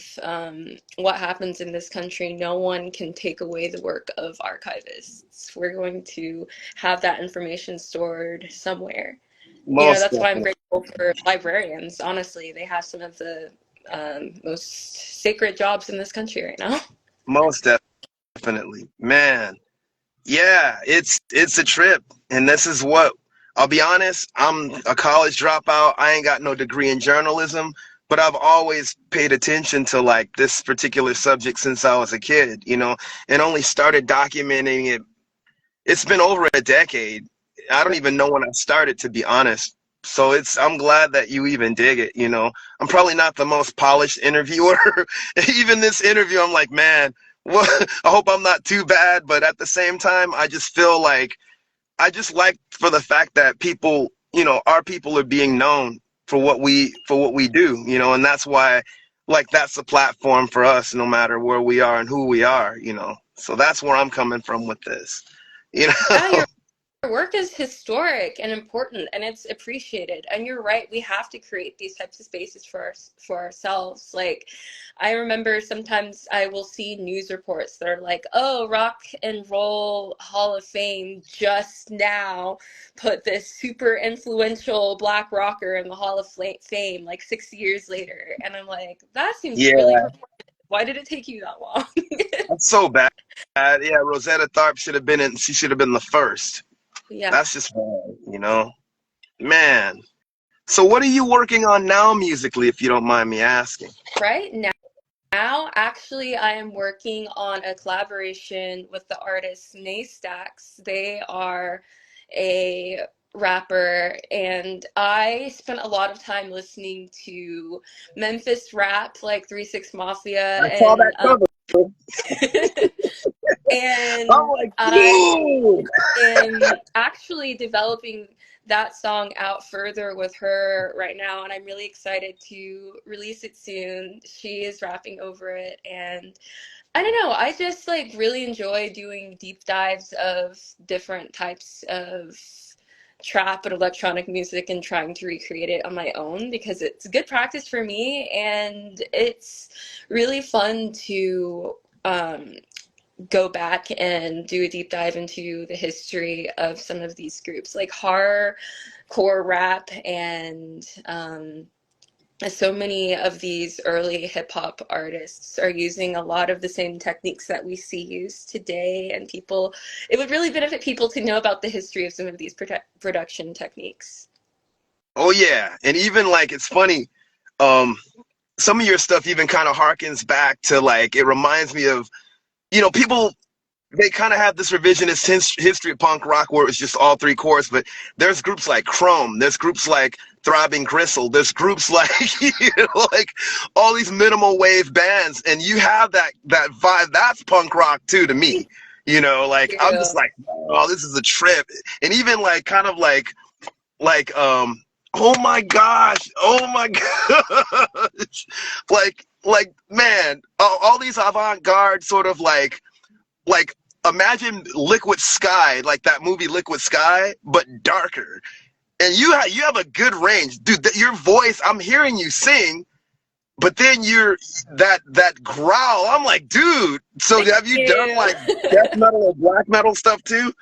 what happens in this country, no one can take away the work of archivists. We're going to have that information stored somewhere. Most That's why I'm definitely. grateful for librarians. Honestly, they have some of the most sacred jobs in this country right now. Most definitely, man. Yeah, it's a trip, and this is what I'll be honest. I'm a college dropout. I ain't got no degree in journalism, but I've always paid attention to like this particular subject since I was a kid, and only started documenting it. It's been over a decade. I don't even know when I started, to be honest. So I'm glad that you even dig it. I'm probably not the most polished interviewer. Even this interview, I'm like, man, well, I hope I'm not too bad. But at the same time, I just feel like I just like for the fact that people, our people are being known for what we do, and that's why like that's the platform for us, no matter where we are and who we are. So that's where I'm coming from with this. You Yeah, know. your work is historic and important, and it's appreciated. And you're right, we have to create these types of spaces for ourselves. Like, I remember sometimes I will see news reports that are like, "Oh, Rock and Roll Hall of Fame just now put this super influential Black rocker in the Hall of Fame like 60 years later." And I'm like, that seems really Yeah, performative. Why did it take you that long? that's so bad. Yeah, Rosetta Tharpe should have been in. She should have been the first. Yeah. That's just fun. Man. So what are you working on now musically, if you don't mind me asking? Right now, actually, I am working on a collaboration with the artist Stacks. They are a rapper, and I spent a lot of time listening to Memphis rap, like 3 6 Mafia, I saw that cover. I'm and like, I dude. am actually developing that song out further with her right now, and I'm really excited to release it soon. She is rapping over it, and I don't know, I just like really enjoy doing deep dives of different types of trap and electronic music and trying to recreate it on my own because it's good practice for me, and it's really fun to um, go back and do a deep dive into the history of some of these groups like horror, core rap, and so many of these early hip hop artists are using a lot of the same techniques that we see used today. And it would really benefit people to know about the history of some of these production techniques. Oh yeah, and even like it's funny. Um, some of your stuff even kind of harkens back to like it reminds me of people. They kind of have this revisionist history of punk rock where it's just all three chords, but there's groups like Chrome, there's groups like Throbbing Gristle, there's groups like like all these minimal wave bands, and you have that vibe. That's punk rock too to me. Like I'm just Yeah. like, oh, this is a trip, and even like kind of like oh my gosh, like man, all these avant-garde sort of like imagine Liquid Sky, like that movie Liquid Sky, but darker. And you have a good range, dude. Your voice, I'm hearing you sing, but then you're that growl. I'm like, dude. So Thank have you done you. like death metal or black metal stuff too?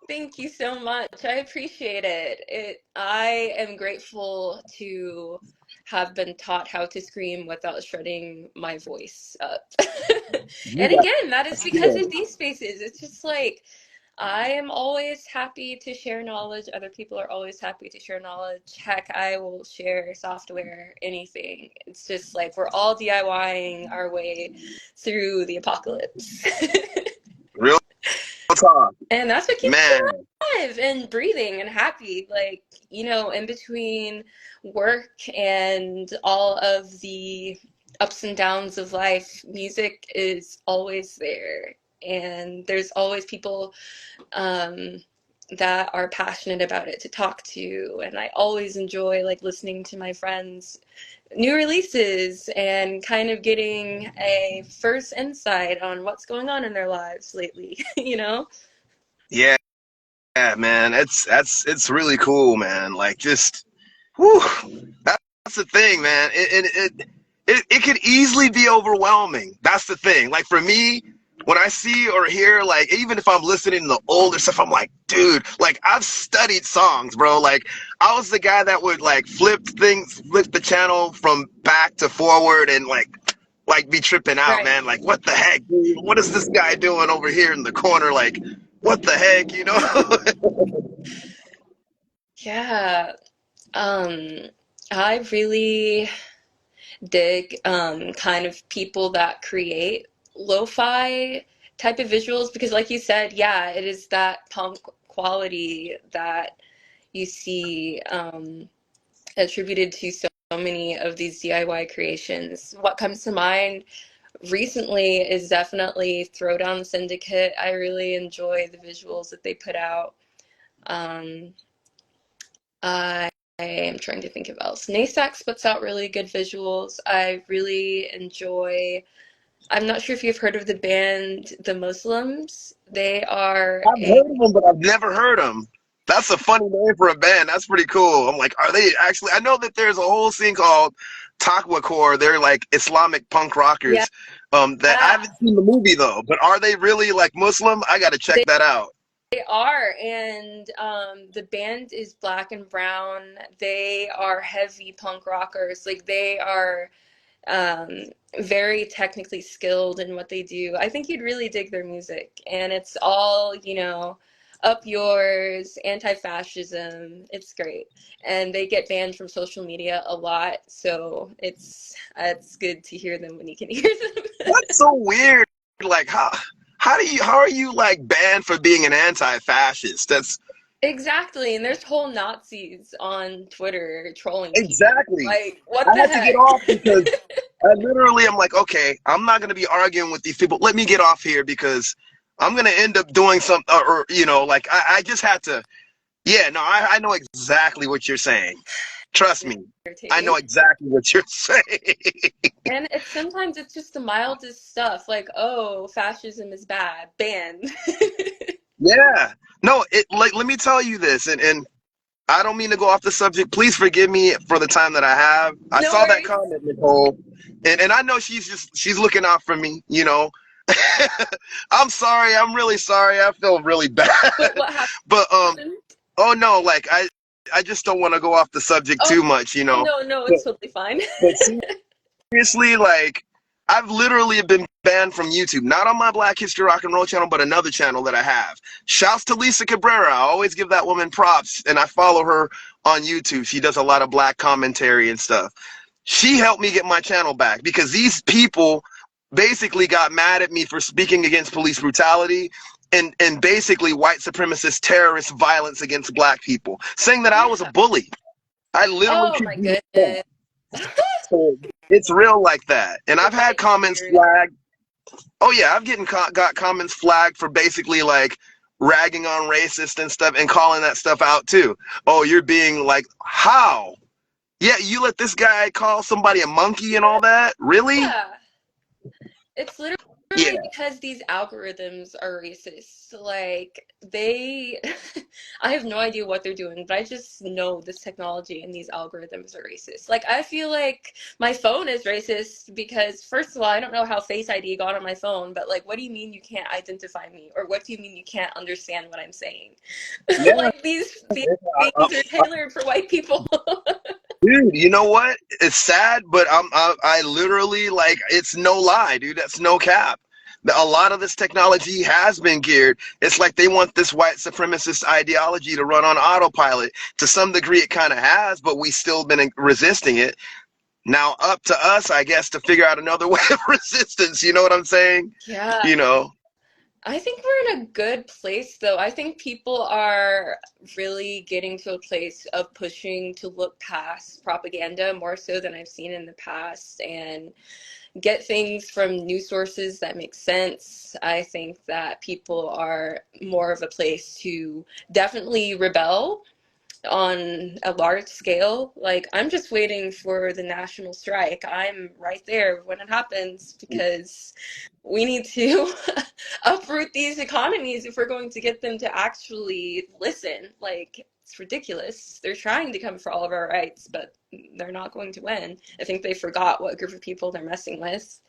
Thank you so much. I appreciate it. I am grateful to have been taught how to scream without shredding my voice up. You And got again, that is because of skills. these spaces. It's just like I am always happy to share knowledge. Other people are always happy to share knowledge. Heck, I will share software, anything. It's just like we're all DIYing our way through the apocalypse. Real talk, And that's what keeps us man. alive and breathing and happy. Like, in between work and all of the ups and downs of life, music is always there. And there's always people um, that are passionate about it to talk to. And I always enjoy like listening to my friends' new releases and kind of getting a first insight on what's going on in their lives lately, you know? Yeah, man. It's really cool, man. Like just whew, that's the thing, man. It could easily be overwhelming. That's the thing. Like for me, when I see or hear, like, even if I'm listening to the older stuff, I'm like, dude, like I've studied songs, bro. Like I was the guy that would like flip the channel from back to forward and like be tripping out, Right. man. Like, what the heck, dude? What is this guy doing over here in the corner? Like, what the heck? Yeah. Um, I really dig kind of people that create lo-fi type of visuals because like you said, yeah, it is that punk quality that you see attributed to so many of these DIY creations. What comes to mind recently is definitely Throwdown Syndicate. I really enjoy the visuals that they put out. Um, I am trying to think of else. Nasax puts out really good visuals. I really enjoy. I'm not sure if you've heard of the band The Muslims. They are I've a heard of them, but I've never heard them. That's a funny name for a band. That's pretty cool. I'm like, are they actually? I know that there's a whole scene called Core. They're like Islamic punk yeah, rockers. That I haven't seen the movie though. But are they really like Muslim? I got to check they that out. they are, and the band is Black and Brown. They are heavy punk rockers. Like they are um, very technically skilled in what they do. I think you'd really dig their music, and it's all Up Yours, anti-fascism. It's great. And they get banned from social media a lot, so it's good to hear them when you can hear them. That's so weird. Like how are you like banned for being an anti-fascist? That's Exactly, and there's whole Nazis on Twitter trolling people. exactly. Like, what I the had to get heck? off because I literally am like, okay, I'm not gonna be arguing with these people. Let me get off here because I'm gonna end up doing something, or you know, like I just had to. Yeah, no, I know exactly what you're saying. Trust me, I know Irritating. exactly what you're saying. And it's sometimes it's just the mildest stuff, like, oh, fascism is bad, banned. Yeah, no, it like let me tell you this, and I don't mean to go off the subject. Please forgive me for the time that I have. I No saw that worries. comment, Nicole, and I know she's looking out for me. You know, I'm sorry. I'm really sorry. I feel really bad. But what But happened? oh no, like I just don't want to go off the subject Oh, too much. You know, no, no, but it's totally fine. but seriously, like I've literally been banned from YouTube, not on my Black History Rock and Roll channel, but another channel that I have. Shouts to Lisa Cabrera. I always give that woman props, and I follow her on YouTube. She does a lot of black commentary and stuff. She helped me get my channel back because these people basically got mad at me for speaking against police brutality and basically white supremacist terrorist violence against black people, saying that I was a Yeah. bully. I literally Oh could my do that. goodness. So it's real like that. And The I've had white comments haters. flagged. Oh yeah, I've got comments flagged for basically like ragging on racist and stuff and calling that stuff out too. Oh, you're being like, how? Yeah, you let this guy call somebody a monkey and all that? Really? Yeah. It's Yeah, literally because these algorithms are racist. Like, they, I have no idea what they're doing, but I just know this technology and these algorithms are racist. Like, I feel like my phone is racist because, first of all, I don't know how Face ID got on my phone, but like, what do you mean you can't identify me? Or what do you mean you can't understand what I'm saying? yeah. Like, these I, things are tailored for white people. dude, you know what? It's sad, but I literally like it's no lie, dude. That's no cap. A lot of this technology has been geared. It's like they want this white supremacist ideology to run on autopilot. To some degree, it kind of has, but we still been resisting it. Now, up to us, I guess, to figure out another way of resistance. You know what I'm saying? Yeah. You know? I think we're in a good place, though. I think people are really getting to a place of pushing to look past propaganda more so than I've seen in the past and get things from news sources that make sense. I think that people are more of a place to definitely rebel on a large scale. Like, I'm just waiting for the national strike. I'm right there when it happens because we need to uproot these economies if we're going to get them to actually listen. Like, it's ridiculous. They're trying to come for all of our rights, but they're not going to win. I think they forgot what group of people they're messing with.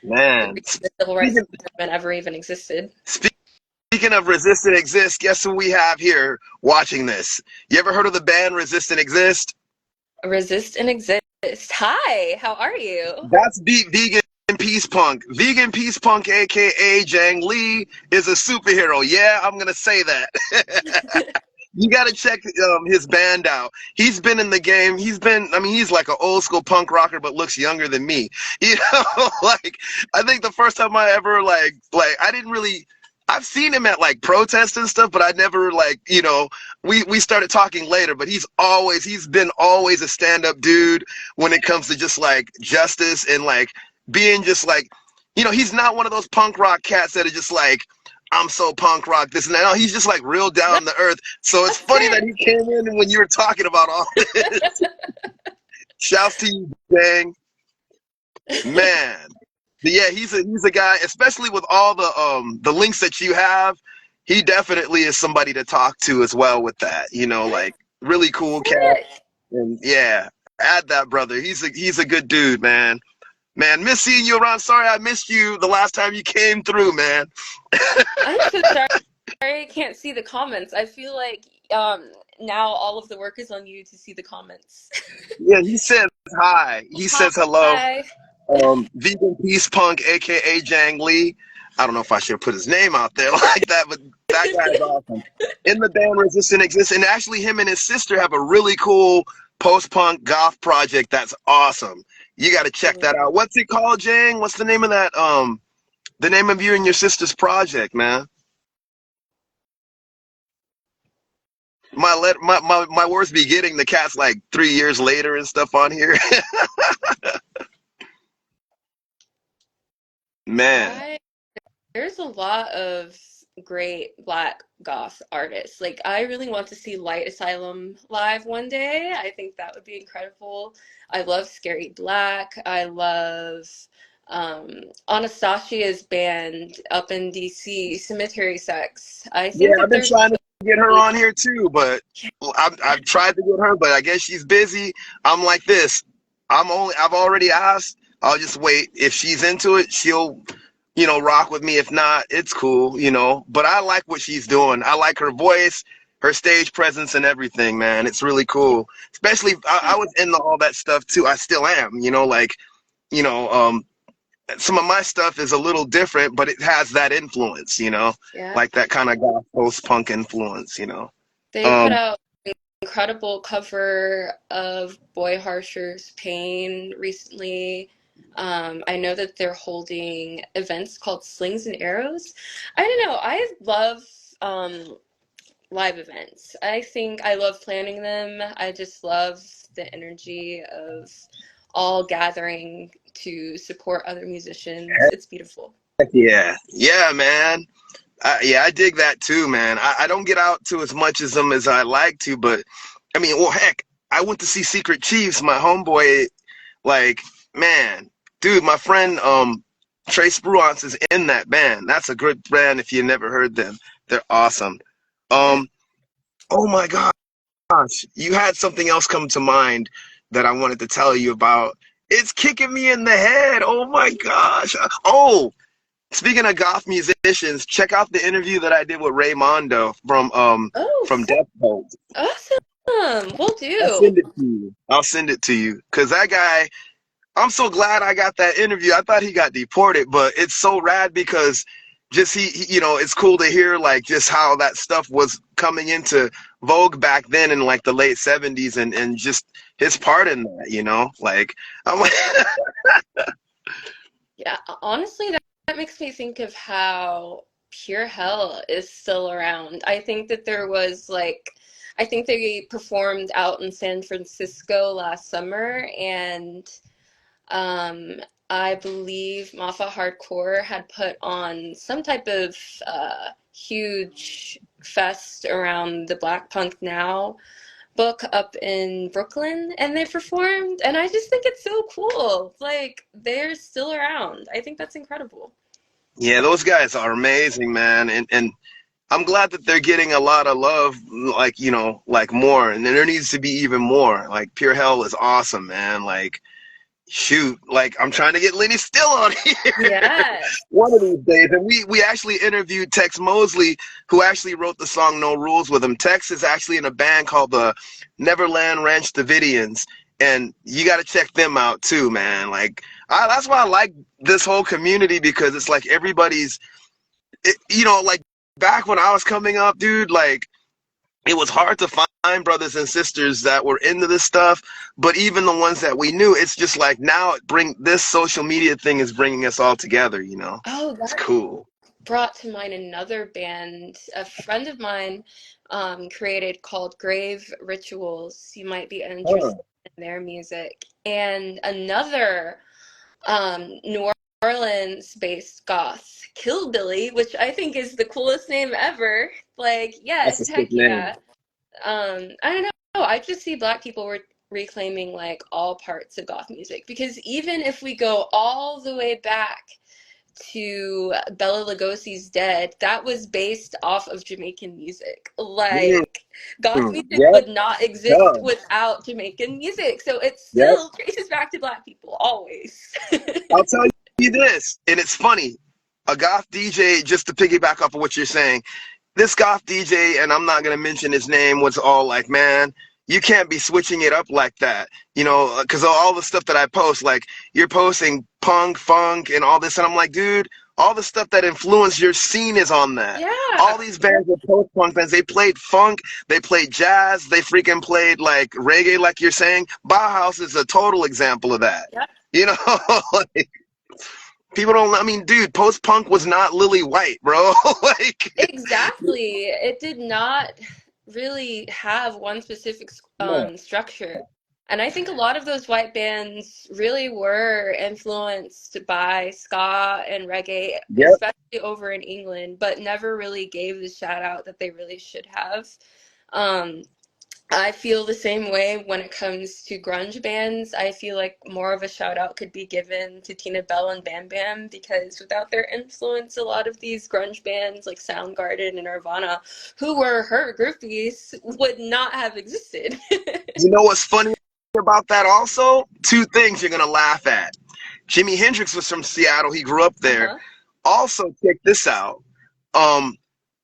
The Man. reason the civil rights movement ever even existed. Speaking of Resist and Exist, guess who we have here watching this? You ever heard of the band Resist and Exist? Resist and exist. Hi, how are you? That's Vegan Peace Punk. Vegan Peace Punk, aka Jang Lee, is a superhero. Yeah, I'm gonna say that. You gotta check his band out. He's been in the game. I mean, he's like an old school punk rocker, but looks younger than me. You know, like I think the first time I ever I didn't really. I've seen him at like protests and stuff, but I never like, you know, we started talking later, but he's been always a stand-up dude when it comes to just like justice and like being just like, you know, he's not one of those punk rock cats that are just like, I'm so punk rock, this and that. No, he's just like real down to earth. So it's That's funny that it. he came in when you were talking about all this. Shouts to you, gang. Man. But yeah, he's a guy, especially with all the links that you have, he definitely is somebody to talk to as well with that. You know, like really cool cat. Sick. And yeah, add that brother. He's a good dude, man. Man, miss seeing you around. Sorry I missed you the last time you came through, man. I'm so sorry. I can't see the comments. I feel like now all of the work is on you to see the comments. Yeah, he says hi. He says hello. Hi. Vegan Peace Punk, aka Jang Lee. I don't know if I should put his name out there like that, but that guy is awesome. In the band Resistant Exists, and actually him and his sister have a really cool post-punk goth project that's awesome. You got to check that out. What's it called, Jang? What's the name of that? The name of you and your sister's project, man. My words be getting the cats like 3 years later and stuff on here. Man. There's a lot of great Black goth artists. Like, I really want to see Light Asylum live one day. I think that would be incredible. I love Scary Black. I love um, Anastasia's band up in DC, Cemetery Sex. I Yeah, think I've that been they're trying to get her really on here too, but I've tried to get her, but I guess she's busy. I'm like this. I've already asked. I'll just wait. If she's into it, she'll, rock with me. If not, it's cool. But I like what she's doing. I like her voice, her stage presence, and everything, man. It's really cool. Especially, I was into all that stuff too. I still am, like, you know, um, some of my stuff is a little different, but it has that influence, yeah. like that kind of goth post-punk influence. They put Um, out an incredible cover of Boy Harsher's Pain recently. I know that they're holding events called Slings and Arrows. I don't know. I love um, live events. I think I love planning them. I just love the energy of all gathering to support other musicians. It's beautiful. heck yeah, man. Yeah, I dig that too, man. I don't get out to as much as them as I like to, but I mean, well, heck, I went to see Secret Chiefs, my homeboy. Like, man, dude, my friend Trey Spruance is in that band. That's a good band if you never heard them. They're awesome. Yeah. Um, oh my gosh, you had something else come to mind that I wanted to tell you about. It's kicking me in the head. Oh my gosh. Oh, speaking of goth musicians, check out the interview that I did with Raymondo Oh, from Death Cult. awesome. Will I'll do. send it to you. I'll send it to you because that guy. I'm so glad I got that interview. I thought he got deported, but it's so rad because just it's cool to hear like just how that stuff was coming into vogue back then in like the late 70s and just his part in that. Like I'm like Yeah, honestly, that makes me think of how Pure Hell is still around. I think that there was like, I think they performed out in San Francisco last summer, and um, I believe Mafa Hardcore had put on some type of huge fest around the Black Punk Now book up in Brooklyn, and they performed, and I just think it's so cool. Like, they're still around. I think that's incredible. yeah, those guys are amazing, man. And I'm glad that they're getting a lot of love, like, like more. And there needs to be even more. Like Pure Hell is awesome, man. Like shoot, like I'm trying to get Lenny Still on here Yes. one of these days. And we actually interviewed Tex Mosley, who actually wrote the song No Rules with him. Tex is actually in a band called the Neverland Ranch Davidians, and you got to check them out too, man. Like that's why I like this whole community, because it's like everybody's like back when I was coming up, dude, like it was hard to find brothers and sisters that were into this stuff, but even the ones that we knew, it's just like now this social media thing is bringing us all together. Oh, It's that cool. brought to mind another band a friend of mine created called Grave Rituals. You might be interested Huh. in their music. And another New Orleans based goth, Killbilly, which I think is the coolest name ever. Like, That's a yes, sick heck name. yeah. I don't know. I just see Black people reclaiming like all parts of goth music, because even if we go all the way back to Bela Lugosi's Dead, that was based off of Jamaican music. Mm, Like, goth music yep, would not exist duh, without Jamaican music. So it yep. still traces back to Black people, always. I'll tell you this, and it's funny. A goth DJ, just to piggyback off of what you're saying, this goth DJ, and I'm not gonna mention his name, was all like, man, you can't be switching it up like that, because all the stuff that I post, like you're posting punk, funk, and all this, and I'm like, dude, all the stuff that influenced your scene is on that. All Yeah. these bands were post-punk bands. They played funk, they played jazz, they freaking played like reggae, like you're saying. Bauhaus is a total example of that. Yeah. You know, like, people don't. I mean, dude, post-punk was not Lily White, bro. Like, Exactly. It did not really have one specific yeah, structure. And I think a lot of those white bands really were influenced by ska and reggae, yep. especially over in England, but never really gave the shout out that they really should have. Um, I feel the same way when it comes to grunge bands. I feel like more of a shout out could be given to Tina Bell and Bam Bam because without their influence, a lot of these grunge bands like Soundgarden and Nirvana, who were her groupies, would not have existed. You know what's funny about that? Also, two things you're gonna laugh at. Jimi Hendrix was from Seattle. He grew up there. Uh-huh. Also, check this out. Um,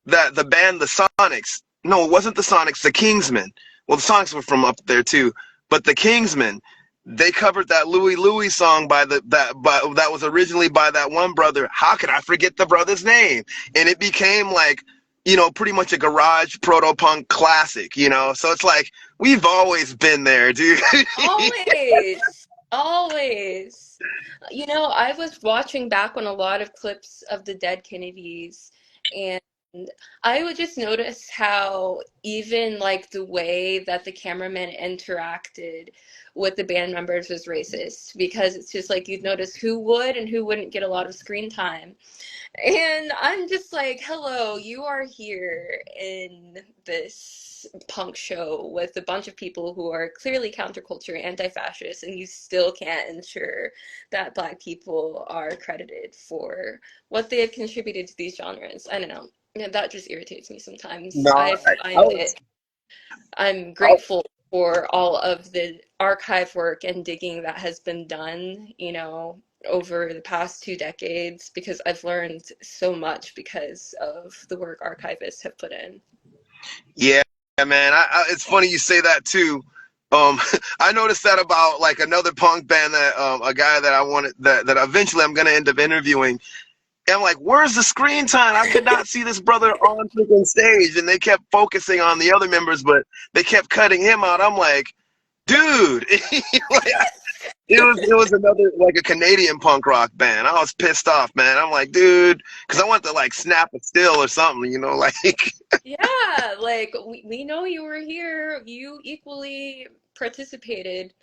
that the band the Sonics. No, it wasn't the Sonics. The Kingsmen. Well, the Sonics were from up there too, but the Kingsmen. They covered that Louie Louie song that was originally by that one brother. How could I forget the brother's name? And it became like, pretty much a garage proto punk classic. So it's like we've always been there, dude. Always, always. I was watching back on a lot of clips of the Dead Kennedys, and I would just notice how even like the way that the cameraman interacted with the band members was racist because it's just like you'd notice who would and who wouldn't get a lot of screen time. And I'm just like, hello, you are here in this punk show with a bunch of people who are clearly counterculture, anti-fascist, and you still can't ensure that Black people are credited for what they have contributed to these genres. I don't know. That just irritates me sometimes. No, I I find was, it, I'm I, grateful for all of the archive work and digging that has been done, over the past 2 decades because I've learned so much because of the work archivists have put in. yeah, man. It's funny you say that too. I noticed that about like another punk band that a guy that I wanted that eventually I'm gonna end up interviewing. And I'm like, where's the screen time? I could not see this brother on freaking stage, and they kept focusing on the other members, but they kept cutting him out. I'm like, dude, like, it was another like a Canadian punk rock band. I was pissed off, man. I'm like, dude, because I wanted to like snap a still or something, like. Yeah, like we know you were here. You equally participated.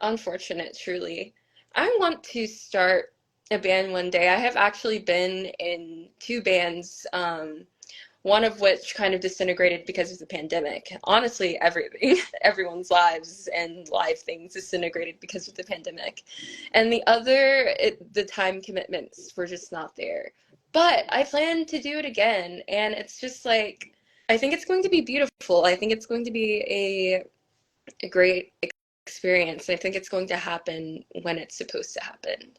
Unfortunate, truly. I want to start a band one day. I have actually been in two bands, one of which kind of disintegrated because of the pandemic. Honestly, everything, everyone's lives and live things disintegrated because of the pandemic. And the other, the time commitments were just not there. But I plan to do it again, and it's just like, I think it's going to be beautiful. I think it's going to be a great experience. I think it's going to happen when it's supposed to happen.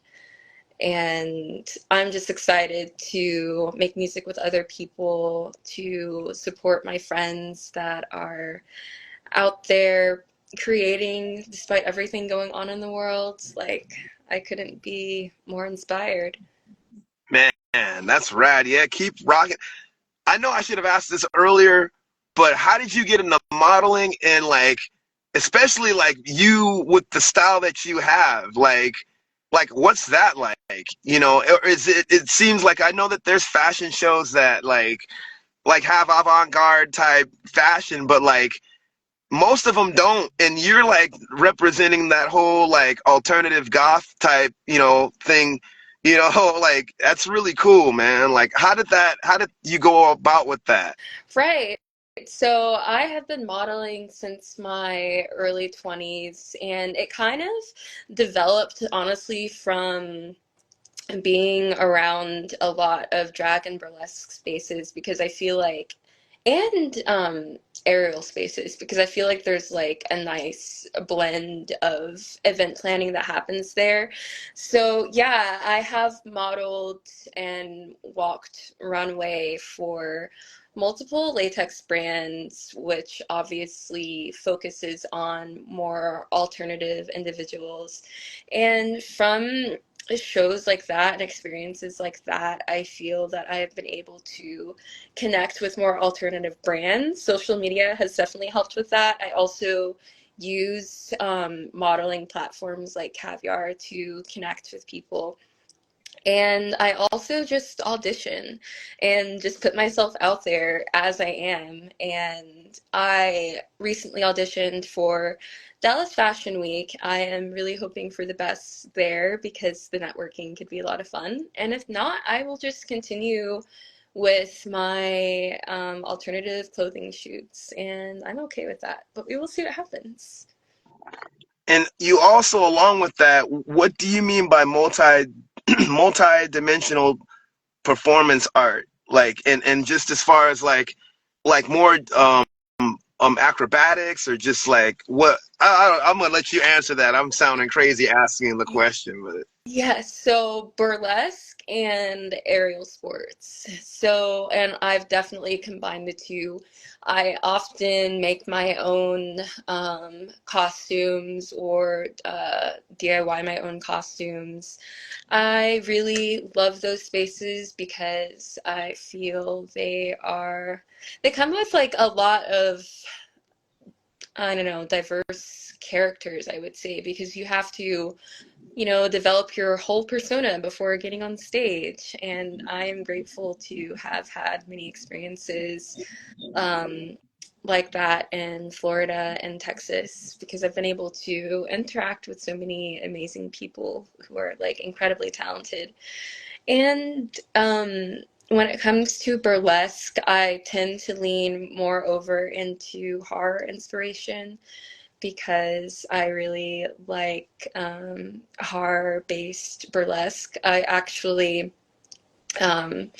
And I'm just excited to make music with other people, to support my friends that are out there creating despite everything going on in the world. Like, I couldn't be more inspired. Man, that's rad. Yeah, keep rocking. I know I should have asked this earlier, but how did you get into modeling and like, especially like you with the style that you have? Like what's that like? Or is it? It seems like I know that there's fashion shows that like have avant-garde type fashion, but like most of them don't, and you're like representing that whole like alternative goth type thing, like that's really cool, man. Like how did you go about with that? Right. So I have been modeling since my early 20s, and it kind of developed honestly from being around a lot of drag and burlesque spaces because I feel like, and aerial spaces because I feel like there's like a nice blend of event planning that happens there. So yeah, I have modeled and walked runway for multiple latex brands, which obviously focuses on more alternative individuals. And from shows like that and experiences like that, I feel that I have been able to connect with more alternative brands. Social media has definitely helped with that. I also use modeling platforms like Caviar to connect with people, and I also just audition and just put myself out there as I am. And I recently auditioned for Dallas Fashion Week. I am really hoping for the best there because the networking could be a lot of fun. And if not, I will just continue with my alternative clothing shoots, and I'm okay with that. But we will see what happens. And you also, along with that, what do you mean by multi-dimensional performance art? Like, and just as far as like more acrobatics, or just like what? I'm gonna let you answer that. I'm sounding crazy asking the question, but Yes, so burlesque and aerial sports. So, and I've definitely combined the two. I often make my own costumes or DIY my own costumes. I really love those spaces because I feel they come with like a lot of, I don't know, diverse characters, I would say, because you have to, develop your whole persona before getting on stage. And I am grateful to have had many experiences um, like that in Florida and Texas because I've been able to interact with so many amazing people who are like incredibly talented. And when it comes to burlesque, I tend to lean more over into horror inspiration because I really like horror-based burlesque. I actually, um,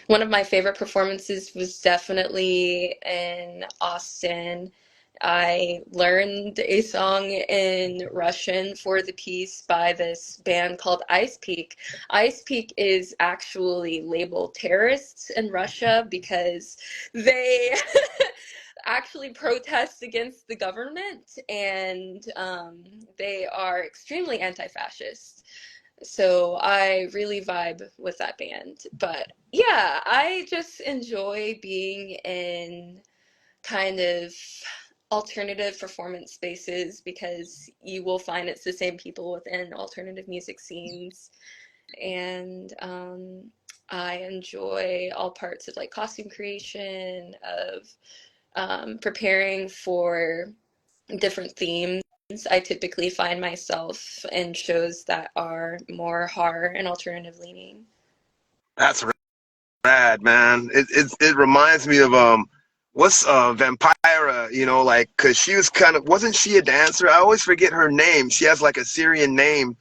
one of my favorite performances was definitely in Austin. I learned a song in Russian for the piece by this band called Ice Peak. Ice Peak is actually labeled terrorists in Russia because they actually protest against the government, and they are extremely anti-fascist. So I really vibe with that band. But yeah, I just enjoy being in kind of alternative performance spaces because you will find it's the same people within alternative music scenes. And I enjoy all parts of like costume creation, of preparing for different themes. I typically find myself in shows that are more horror and alternative leaning. that's rad, man. It reminds me of what's Vampira, like, cause she was wasn't she a dancer? I always forget her name. She has like a Syrian name,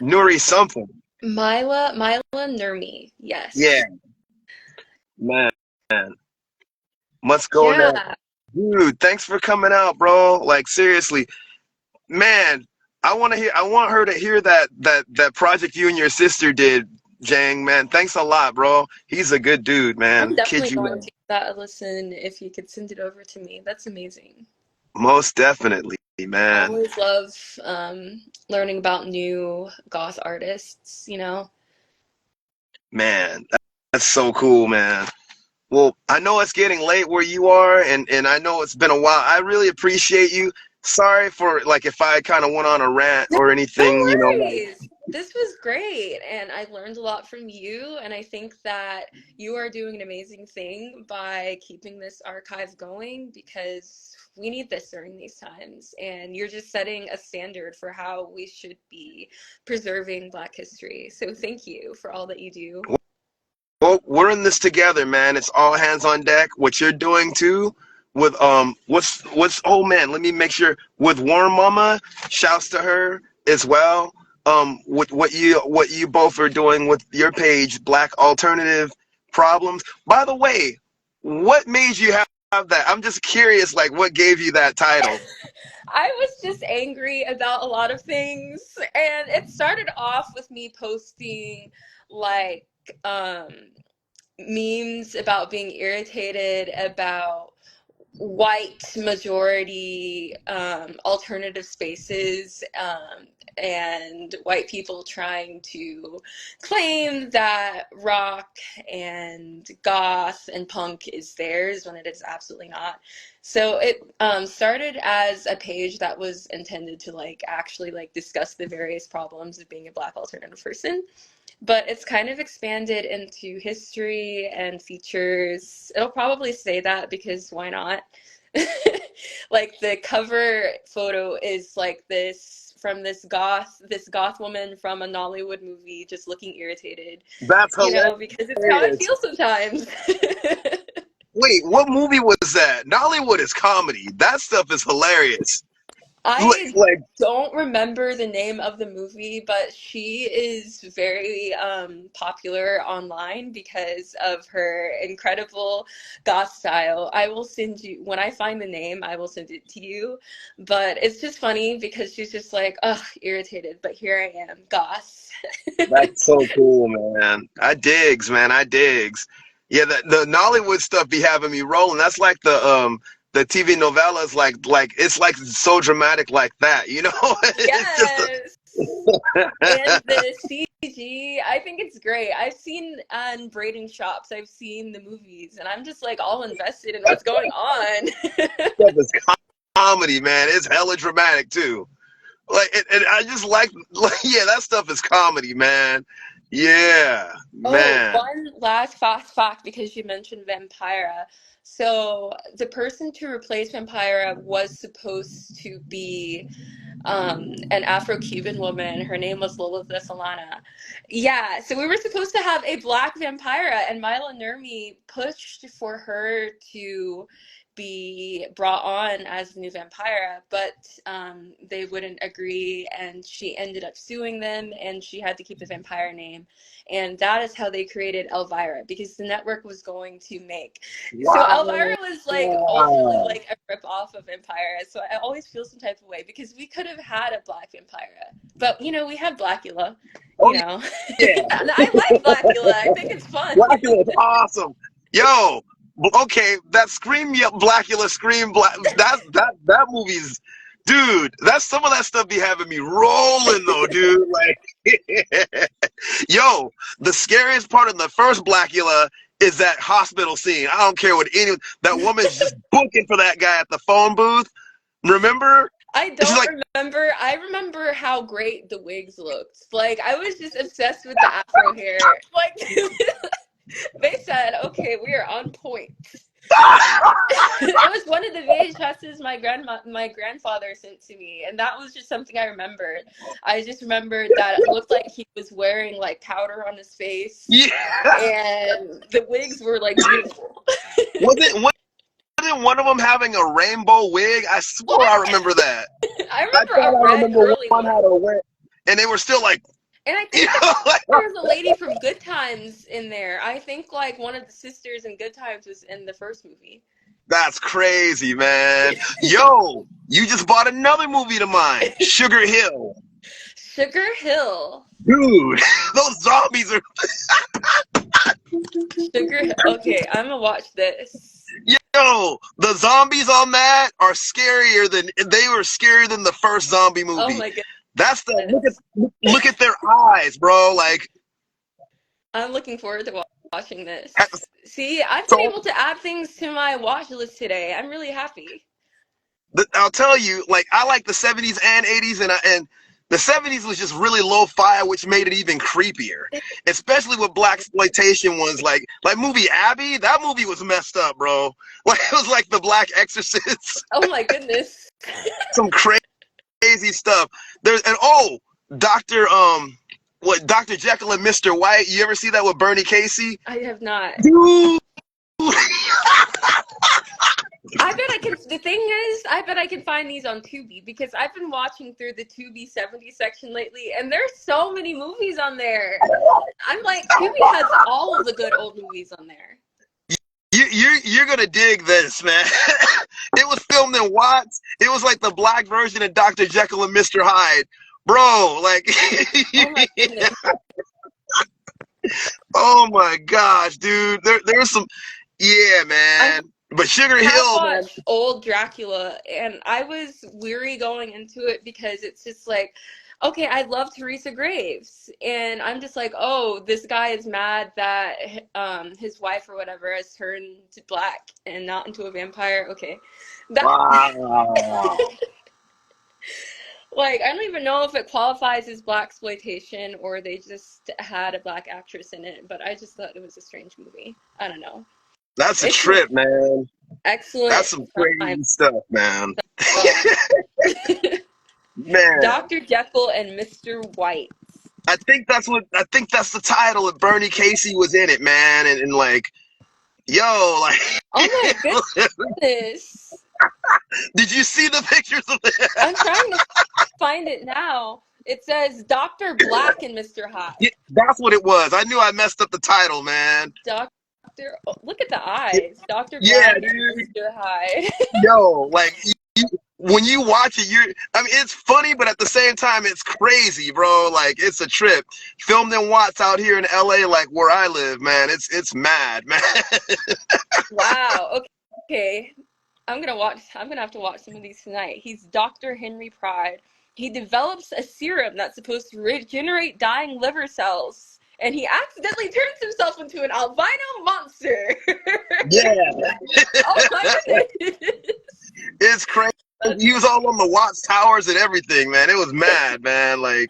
Nuri something. Mila Nurmi, Yeah, yes. man, must go now, Yeah, dude. Thanks for coming out, bro. Like, seriously, man. I want her to hear that project you and your sister did, Jang. Man, thanks a lot, bro. He's a good dude, I'm man. Kid definitely you going not. to give that a listen if you could send it over to me. That's amazing. Most definitely, I man. always love learning about new goth artists. Man, that's so cool, man. Well, I know it's getting late where you are, and I know it's been a while. I really appreciate you. Sorry for like if I kind of went on a rant No, or no anything, like worries. This was great, and I learned a lot from you, and I think that you are doing an amazing thing by keeping this archive going because we need this during these times, and you're just setting a standard for how we should be preserving Black history. So thank you for all that you do. well, we're in this together, man. It's all hands on deck. What you're doing too, with what's oh man, let me make sure with Warm Mama, shouts to her as well. With what you both are doing with your page, Black Alternative Problems. By the way, what made you have that? I'm just curious, like what gave you that title? I was just angry about a lot of things, and it started off with me posting like um memes about being irritated about white majority alternative spaces, and white people trying to claim that rock and goth and punk is theirs when it is absolutely not. So it started as a page that was intended to like actually like discuss the various problems of being a Black alternative person, but it's kind of expanded into history and features. It'll probably say that because why not? Like the cover photo is like this from this goth woman from a Nollywood movie just looking irritated, That's you know, because it's how I hilarious. feel sometimes. Wait, what movie was that? Nollywood is comedy. That stuff is hilarious. I Like don't remember the name of the movie, but she is very popular online because of her incredible goth style. I will send you, when I find the name, I will send it to you. But it's just funny because she's just like, ugh, irritated, but here I am, goth. that's so cool, man. I digs, man. I digs. Yeah, the Nollywood stuff be having me rolling. That's like the TV novellas, like it's like so dramatic like that, you know? It's just Yes. And the CG, I think it's great. I've seen on braiding shops, I've seen the movies, and I'm just like all invested in what's going on. stuff is comedy, man. It's hella dramatic too. Like, and I just like, yeah, that stuff is comedy, man. Yeah, Oh, man. one last fast fact because you mentioned Vampira. So the person to replace Vampira was supposed to be an Afro-Cuban woman. Her name was Lilith Solana. Yeah, so we were supposed to have a Black Vampira, and Mila Nurmi pushed for her to be brought on as the new Vampira, but they wouldn't agree, and she ended up suing them, and she had to keep the Vampire name. And that is how they created Elvira, because the network was going to make. So Elvira was like ultimately Wow. like a rip off of Vampira. So I always feel some type of way because we could have had a Black Vampira, but you know we have Blackula. Oh You know, yeah, and I like Blackula. I think it's fun. Blackula is awesome. Yo, okay, that Scream Blackula Scream Black that movie's, dude. That's some of that stuff be having me rolling though, dude. Like, yo, the scariest part of the first Blackula is that hospital scene. I don't care what anyone. That woman's just booking for that guy at the phone booth. Remember? I And she's don't like, remember. I remember how great the wigs looked. Like I was just obsessed with the afro hair. Like they said, okay, we are on point. It was one of the VHSs my grandfather sent to me, and that was just something I remembered. I just remembered that it looked like he was wearing like powder on his face, yeah. and the wigs were like beautiful. Wasn't one of them having a rainbow wig? I swore I What? remember that. I I remember thought a I red remember curly one one. had a wig, and they were still like, And I you think know, like, there was a lady from Good Times in there. I think like one of the sisters in Good Times was in the first movie. that's crazy, man. Yo, you just brought another movie to mind, Sugar Hill. Sugar Hill. Dude, those zombies are, Sugar Hill. Okay, I'm gonna watch this. yo, the zombies on that are scarier than the first zombie Oh movie. my That's the goodness. look at their eyes, bro. Like, I'm looking forward to watching at this. See, I've been so able to add things to my watch list today. I'm really happy. I'll tell you, like I like the '70s and '80s, and the '70s was just really low-fi, which made it even creepier. Especially with black exploitation was like movie Abby. That movie was messed up, bro. Like it was like the Black Exorcist, Oh my goodness. some crazy stuff. There's and oh, Doctor Dr. Jekyll and Mr. White. You ever see that with Bernie Casey? I have not. Dude. I bet I can. The thing is, I bet I can find these on Tubi because I've been watching through the Tubi 70 section lately, and there's so many movies on there. I'm like, Tubi has all of the good old movies on there. You're gonna dig this, man. It was filmed in Watts. It was like the black version of Dr. Jekyll and Mr. Hyde, bro. Like, Oh my goodness. oh my gosh, dude. There's some, yeah, I'm man. But Sugar have Hill, man. watched old Dracula, and I was weary going into it because it's just like, okay, I love Teresa Graves, and I'm just like, oh, this guy is mad that his wife or whatever has turned black and not into a vampire. Okay, that Wow. like I don't even know if it qualifies as black exploitation or they just had a black actress in it, but I just thought it was a strange movie. I don't know. That's a It's an trip, man. excellent That's some time. crazy stuff, man. Oh. Man. Dr. Jekyll and Mr. White. I think that's the title. If Bernie Casey was in it, man, and like, yo, like, Oh my goodness. did you see the pictures of it? I'm trying to find it now. It says Dr. Black and Mr. Hyde. Yeah, that's what it was. I knew I messed up the title, man. Oh, look at the eyes. Dr. Yeah, Black and dude. Mr. Hyde. Yo, like, when you watch it, I mean, it's funny, but at the same time, it's crazy, bro. Like, it's a trip. Filmed in Watts out here in LA, like where I live, man. It's mad, man. Wow. Okay. I'm gonna have to watch some of these tonight. He's Dr. Henry Pride. He develops a serum that's supposed to regenerate dying liver cells, and he accidentally turns himself into an albino monster. Yeah, Oh my goodness. it's crazy. He was all on the Watts Towers and everything, man. It was mad, man. Like,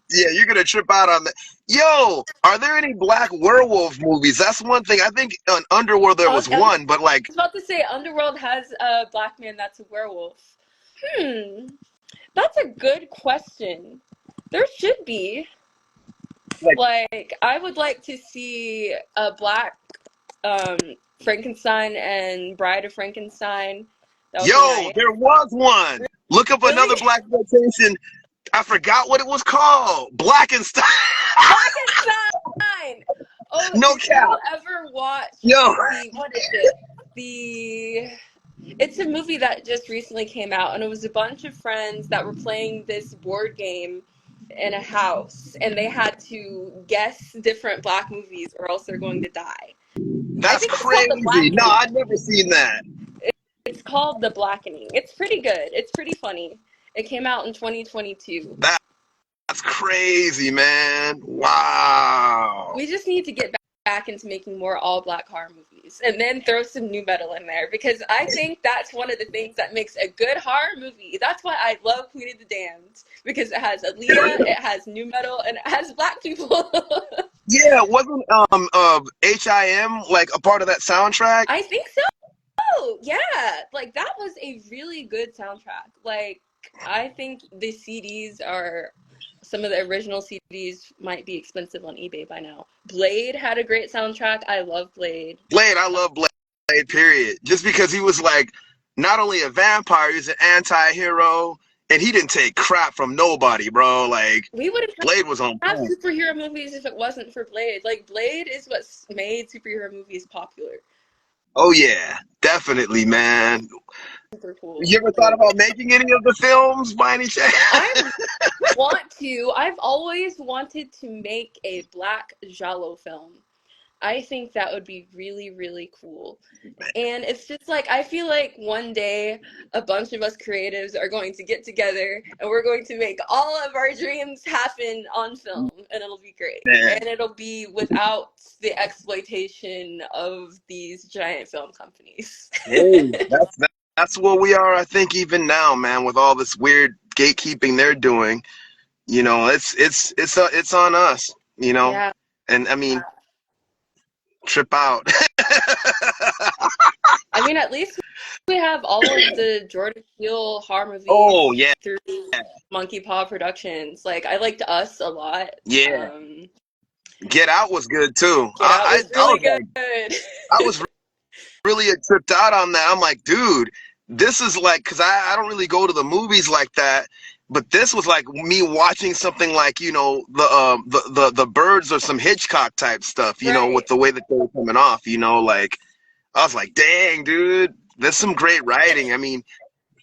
yeah, you're gonna trip out on that. Yo, are there any black werewolf movies? That's one thing. I think on Underworld there was I was one, but like, about to say Underworld has a black man that's a werewolf. Hmm. That's a good question. There should be. Like, I would like to see a black Frankenstein and Bride of Frankenstein. That would be yo, nice. there was one. Look up another Really? black exploitation. I forgot what it was called. Blackenstein. Blackenstein! Oh, No did cap. you ever watch Yo. what is it? It's a movie that just recently came out, and it was a bunch of friends that were playing this board game in a house, and they had to guess different black movies or else they're going to die. I That's think it's called The crazy. No, Blackening. I'd never seen that. It's called The Blackening. It's pretty good. It's pretty funny. It came out in 2022. That's crazy, man. Wow. We just need to get back into making more all-black horror movies and then throw some new metal in there because I think that's one of the things that makes a good horror movie. That's why I love Queen of the Damned because it has Aaliyah, it has new metal, and it has black people. Yeah, wasn't HIM like a part of that soundtrack? I think so. Yeah, like that was a really good soundtrack. Like I think the CDs are some of the original CDs might be expensive on eBay by now. Blade had a great soundtrack. I love Blade. I love Blade, period. Just because he was like not only a vampire, he's an anti-hero, and he didn't take crap from nobody, bro. Like, We would Blade was on have point. superhero movies if it wasn't for Blade. Like Blade is what's made superhero movies popular. Oh yeah, definitely, man. Super cool. You ever thought about making any of the films by any chance? I want to. I've always wanted to make a black giallo film. I think that would be really, really cool. And it's just like, I feel like one day a bunch of us creatives are going to get together and we're going to make all of our dreams happen on film, and it'll be great. Man. And it'll be without the exploitation of these giant film companies. Hey, that's what we are, I think, even now, man, with all this weird gatekeeping they're doing. You know, it's on us, you know. Yeah. And I mean, trip out. I mean, at least we have all of the Jordan Peele horror movies Oh yeah, through Monkey Paw Productions. Like, I liked Us a lot. yeah. Get Out was good too. Get Out was really good. I was really tripped out on that. I'm like, dude, this is like, because I don't really go to the movies like that, but this was like me watching something like, you know, the Birds or some Hitchcock type stuff, you know, with the way that they were coming off, you know, like I was like, dang, dude, there's some great writing. I mean,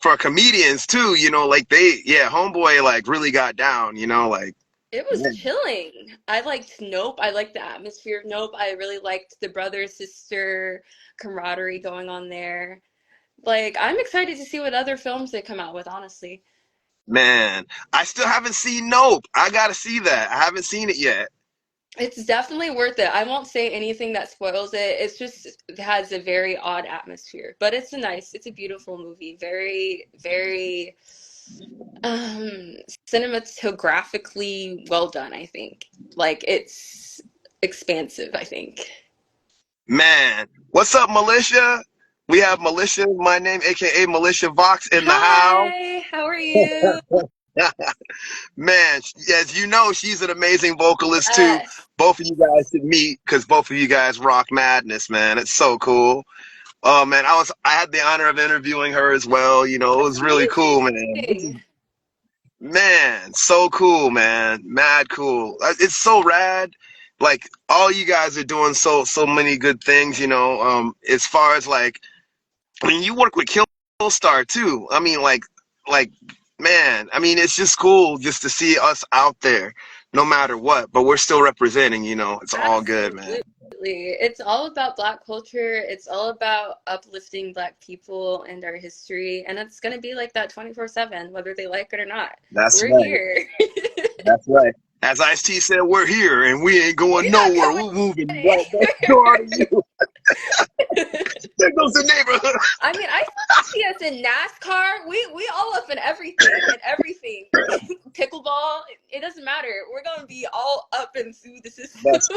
for comedians too, you know, like homeboy like really got down, you know, like. It was Man, chilling. I liked Nope. I liked the atmosphere of Nope. I really liked the brother sister camaraderie going on there. Like, I'm excited to see what other films they come out with, honestly. man, I still haven't seen Nope. I gotta see that. I haven't seen it yet. It's definitely worth it. I won't say anything that spoils it. It's just it has a very odd atmosphere, but it's a beautiful movie. Very, very um cinematographically well done, I think. Like it's expansive, I think. Man, what's up, Militia? We have Militia, my name, aka Militia Vox, in the house. Hi, how are you? Man, as you know, she's an amazing vocalist too. Yes. Both of you guys should meet because both of you guys rock madness, man. It's so cool. Oh man, I had the honor of interviewing her as well. You know, it was really cool, man. Amazing. Man, so cool, man. Mad cool. It's so rad. Like all you guys are doing so many good things, you know. As far as like, I mean, you work with Killstar too. I mean, like, man. I mean, it's just cool just to see us out there, no matter what. But we're still representing. You know, it's all good, man. Absolutely. It's all about Black culture. It's all about uplifting Black people and our history. And it's going to be like that 24/7, whether they like it or not. That's We're right. here. That's right. As Ice-T said, we're here and we ain't going We're not nowhere. going We're moving right anywhere. next door to you. There goes the neighborhood. I mean, I see us in NASCAR. We all up in everything and everything. Pickleball, it doesn't matter. We're going to be all up and through the system. That's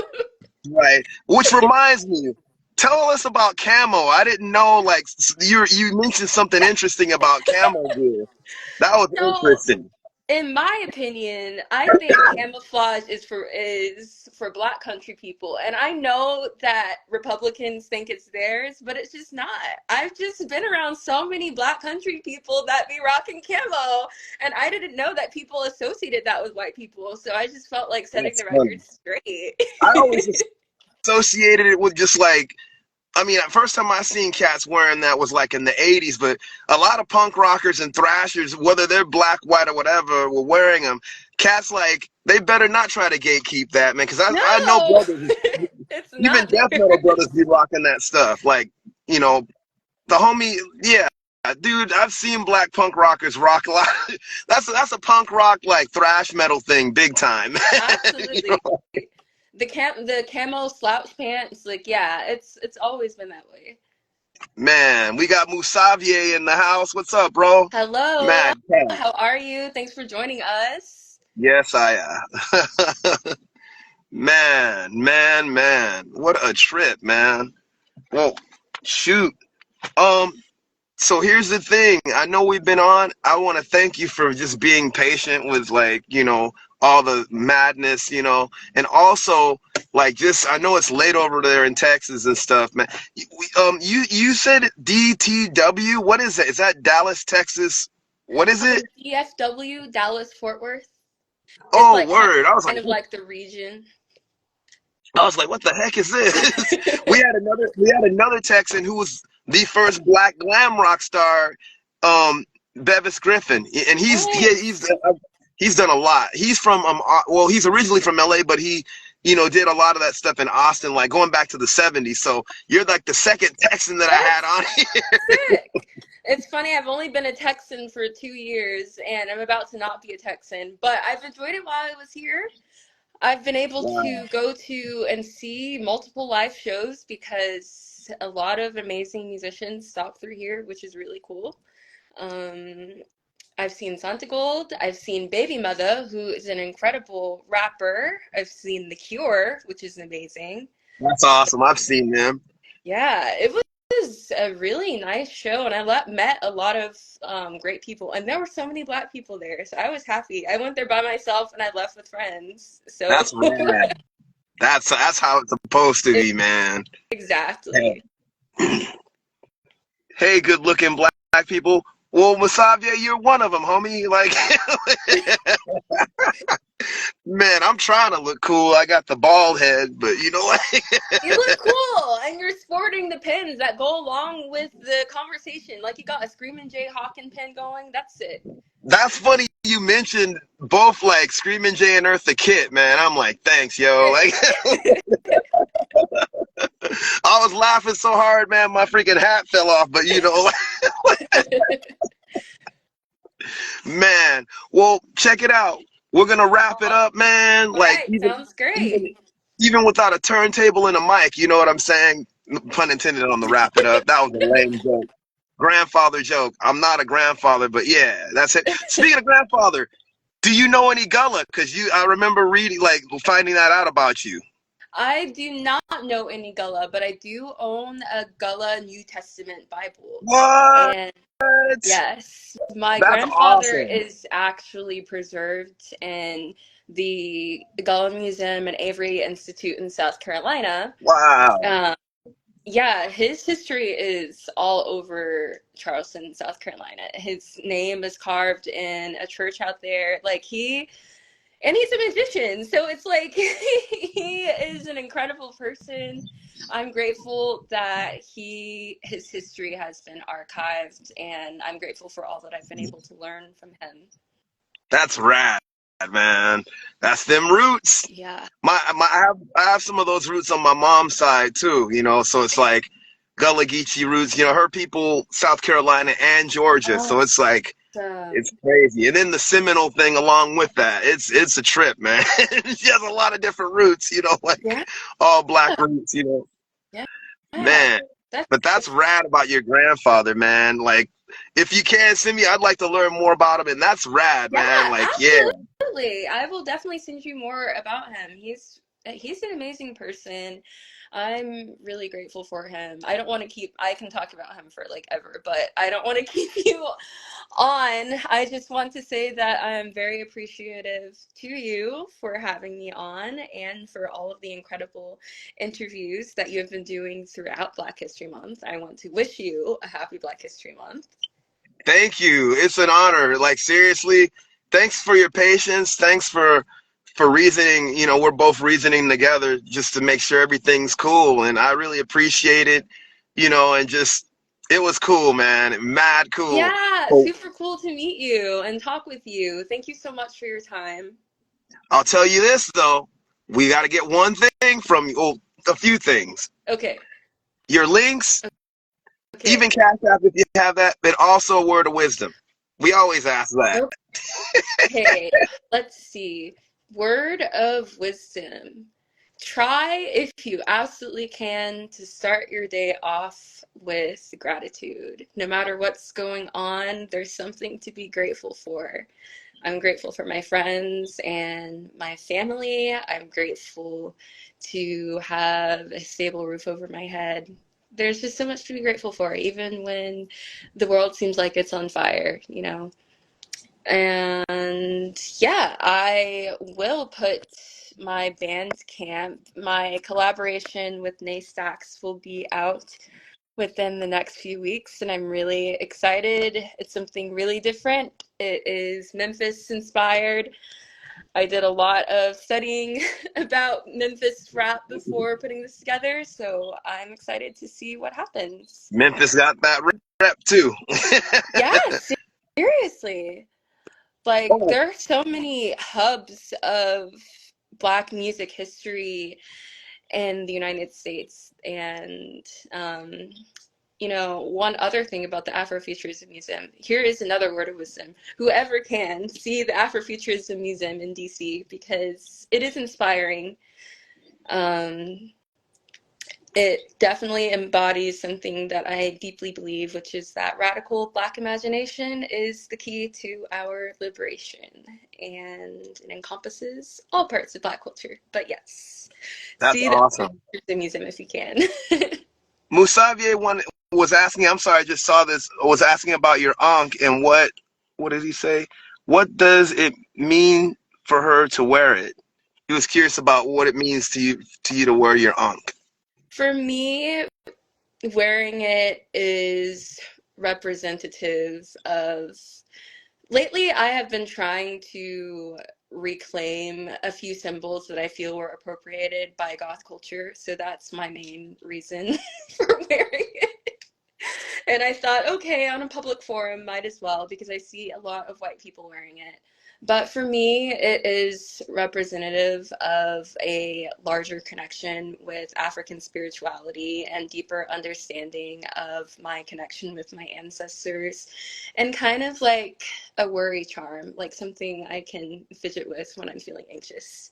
right. Which reminds me, tell us about camo. I didn't know, like, you mentioned something interesting about camo gear. That was So, interesting. in my opinion, I think camouflage is for Black country people, and I know that Republicans think it's theirs, but it's just not. I've just been around so many Black country people that be rocking camo, and I didn't know that people associated that with white people. So I just felt like setting That's the funny. record straight. I always associated it with just like, I mean, at first time I seen cats wearing that was like in the 80s, but a lot of punk rockers and thrashers, whether they're black, white, or whatever, were wearing them. Cats, like, they better not try to gatekeep that, man, because I know No, brothers, it's even not death metal theirs. brothers be rocking that stuff. Like, you know, the homie, yeah. Dude, I've seen black punk rockers rock a lot. That's a punk rock like thrash metal thing, big time. You Absolutely. know? The camo slouch pants, like yeah, it's always been that way. Man, we got Musavier in the house. What's up, bro? Hello, Mad cat. how are you? Thanks for joining us. Yes, I man. What a trip, man. Well, shoot. Um, so here's the thing. I know we've been on. I want to thank you for just being patient with like, you know, all the madness, you know, and also like just I know it's late over there in Texas and stuff, man. You said DTW. What is that? Is that Dallas, Texas? What is it? DFW, Dallas Fort Worth. It's Oh, like kind word. kind of like the region. I was like, what the heck is this? We had another Texan who was the first black glam rock star, Bevis Griffin, and Yes. he's done a lot. He's from well, he's originally from LA, but he did a lot of that stuff in Austin, like going back to the '70s. So you're like the second Texan that I had That's on here. sick. It's funny, I've only been a Texan for 2 years and I'm about to not be a Texan, but I've enjoyed it while I was here. I've been able Wow, to go to and see multiple live shows because a lot of amazing musicians stop through here, which is really cool. Um, I've seen Santa Gold, I've seen Baby Mother, who is an incredible rapper. I've seen The Cure, which is amazing. that's awesome. I've seen them. Yeah, it was a really nice show, and met a lot of great people, and there were so many Black people there, so I was happy. I went there by myself, and I left with friends. So That's rad. That's how it's supposed to be, man. exactly. Hey, good looking black people. Well, Masavia, you're one of them, homie. Like, man, I'm trying to look cool. I got the bald head, but you know what? You look cool, and you're sporting the pins that go along with the conversation. Like you got a Screamin' Jay Hawkin pin going. That's it. That's funny you mentioned both like Screaming Jay and Eartha Kitt, man. I'm like, thanks, yo. Like I was laughing so hard, man, my freaking hat fell off, but you know, man. Well, check it out. We're gonna wrap it All up, man. Like right, sounds even great. even without a turntable and a mic, you know what I'm saying? Pun intended on the wrap it up. That was a lame joke. Grandfather joke. I'm not a grandfather, but yeah, that's it. Speaking of grandfather, do you know any Gullah? Because I remember reading, like, finding that out about you. I do not know any Gullah, but I do own a Gullah New Testament Bible. What? And yes, my That's grandfather awesome. is actually preserved in the Gullah Museum and Avery Institute in South Carolina. Wow. Um, yeah, his history is all over Charleston, South Carolina. His name is carved in a church out there. And he's a magician, so it's like he is an incredible person. I'm grateful that his history has been archived, and I'm grateful for all that I've been able to learn from him. That's rad, man. That's them roots. Yeah. I have some of those roots on my mom's side too, you know, so it's like Gullah Geechee roots, you know, her people, South Carolina and Georgia. So it's like it's Awesome. crazy. And then the Seminole thing along with that. It's a trip, man. She has a lot of different roots, you know, like Yeah. all black roots, you know. Yeah. Yeah. Man. That's But that's rad about your grandfather, man. Like if you can send me, I'd like to learn more about him. And that's rad, Yeah, man. Like, yeah. absolutely. I will definitely send you more about him. He's an amazing person. I'm really grateful for him. I can talk about him for like ever, but I don't want to keep you on. I just want to say that I'm very appreciative to you for having me on and for all of the incredible interviews that you have been doing throughout Black History Month. I want to wish you a happy Black History Month. Thank you. It's an honor. Like seriously, thanks for your patience. Thanks for reasoning. You know, we're both reasoning together just to make sure everything's cool. And I really appreciate it. You know, and just it was cool, man. Mad cool. Yeah, So super cool to meet you and talk with you. Thank you so much for your time. I'll tell you this though, we got to get one thing from you. Well, a few things. Okay, Your links, even okay, Cash App if you have that, but also a word of wisdom. We always ask that. okay. Let's see. Word of wisdom. Try, if you absolutely can, to start your day off with gratitude. No matter what's going on, there's something to be grateful for. I'm grateful for my friends and my family. I'm grateful to have a stable roof over my head. There's just so much to be grateful for, even when the world seems like it's on fire, you know? And yeah, I will put my Bandcamp, my collaboration with Naystax will be out within the next few weeks, and I'm really excited. It's something really different. It is Memphis inspired. I did a lot of studying about Memphis rap before putting this together, so I'm excited to see what happens. Memphis got that rep too. Yeah, seriously. Like, Oh, there are so many hubs of Black music history in the United States. And, one other thing about the Afrofuturism Museum, here is another word of wisdom. Whoever can, see the Afrofuturism Museum in DC because it is inspiring. Um, it definitely embodies something that I deeply believe, which is that radical Black imagination is the key to our liberation, and it encompasses all parts of Black culture. But yes, that's see awesome. the museum if you can. Musavier one was asking. I'm sorry, I just saw this. Was asking about your ankh and what did he say? What does it mean for her to wear it? He was curious about what it means to you to wear your ankh. For me, wearing it is representative of lately, I have been trying to reclaim a few symbols that I feel were appropriated by goth culture, so that's my main reason for wearing it. And I thought, okay, on a public forum, might as well, because I see a lot of white people wearing it. But for me, it is representative of a larger connection with African spirituality and deeper understanding of my connection with my ancestors, and kind of like a worry charm, like something I can fidget with when I'm feeling anxious.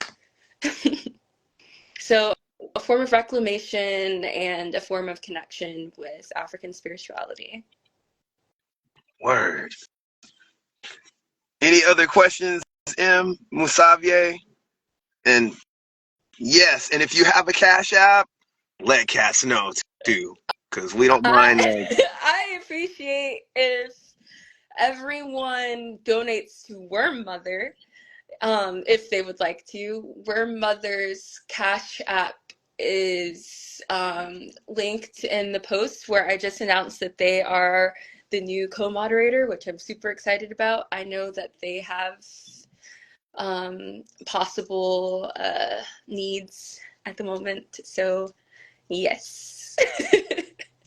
So, a form of reclamation and a form of connection with African spirituality. Word. Any other questions, M. Musavier? And yes, and if you have a Cash App, let Cass know too, because we don't mind. Like, I appreciate if everyone donates to Worm Mother, if they would like to. Worm Mother's Cash App is linked in the post where I just announced that they are the new co-moderator, which I'm super excited about. I know that they have possible needs at the moment, so yes.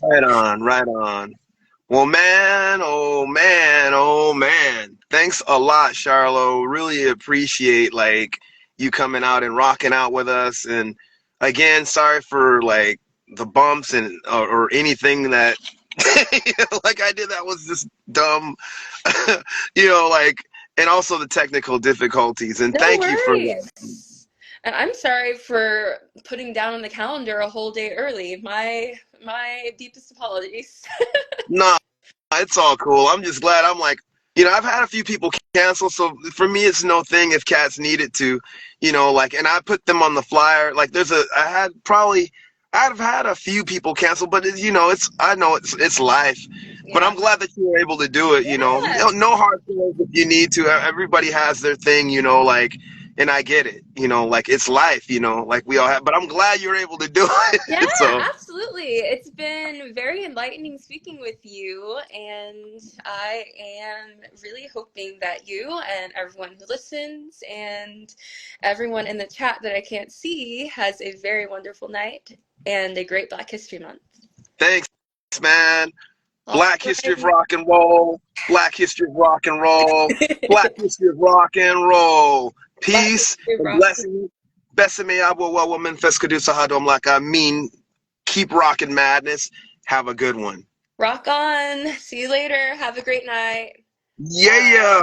right on, right on. Well, man, oh man, oh man. Thanks a lot, Charlo. Really appreciate like you coming out and rocking out with us. And again, sorry for like the bumps and or anything that like I did that was just dumb. Like, and also the technical difficulties. And No thank you for that. worries. And I'm sorry for putting down on the calendar a whole day early. My deepest apologies. No, it's all cool. I'm just glad. I'm like, I've had a few people cancel, so for me, it's no thing if cats needed to, like, and I put them on the flyer. Like, I've had a few people cancel, but I know it's life. But Yeah. I'm glad that you were able to do it. Yeah. No hard feelings if you need to. Everybody has their thing, like, and I get it. Like it's life. Like we all have. But I'm glad you were able to do Yeah, it. So absolutely. It's been very enlightening speaking with you, and I am really hoping that you and everyone who listens and everyone in the chat that I can't see has a very wonderful night and a great Black History Month. thanks, man. Black history of Alrighty. rock and roll. Black history of rock and roll. Black history of rock and roll. Black Peace History and Rock. blessing. Besame abo wa woman feskadusa hadom like I mean. Keep rocking madness. Have a good one. Rock on. See you later. Have a great night. Yeah, Bye. yeah.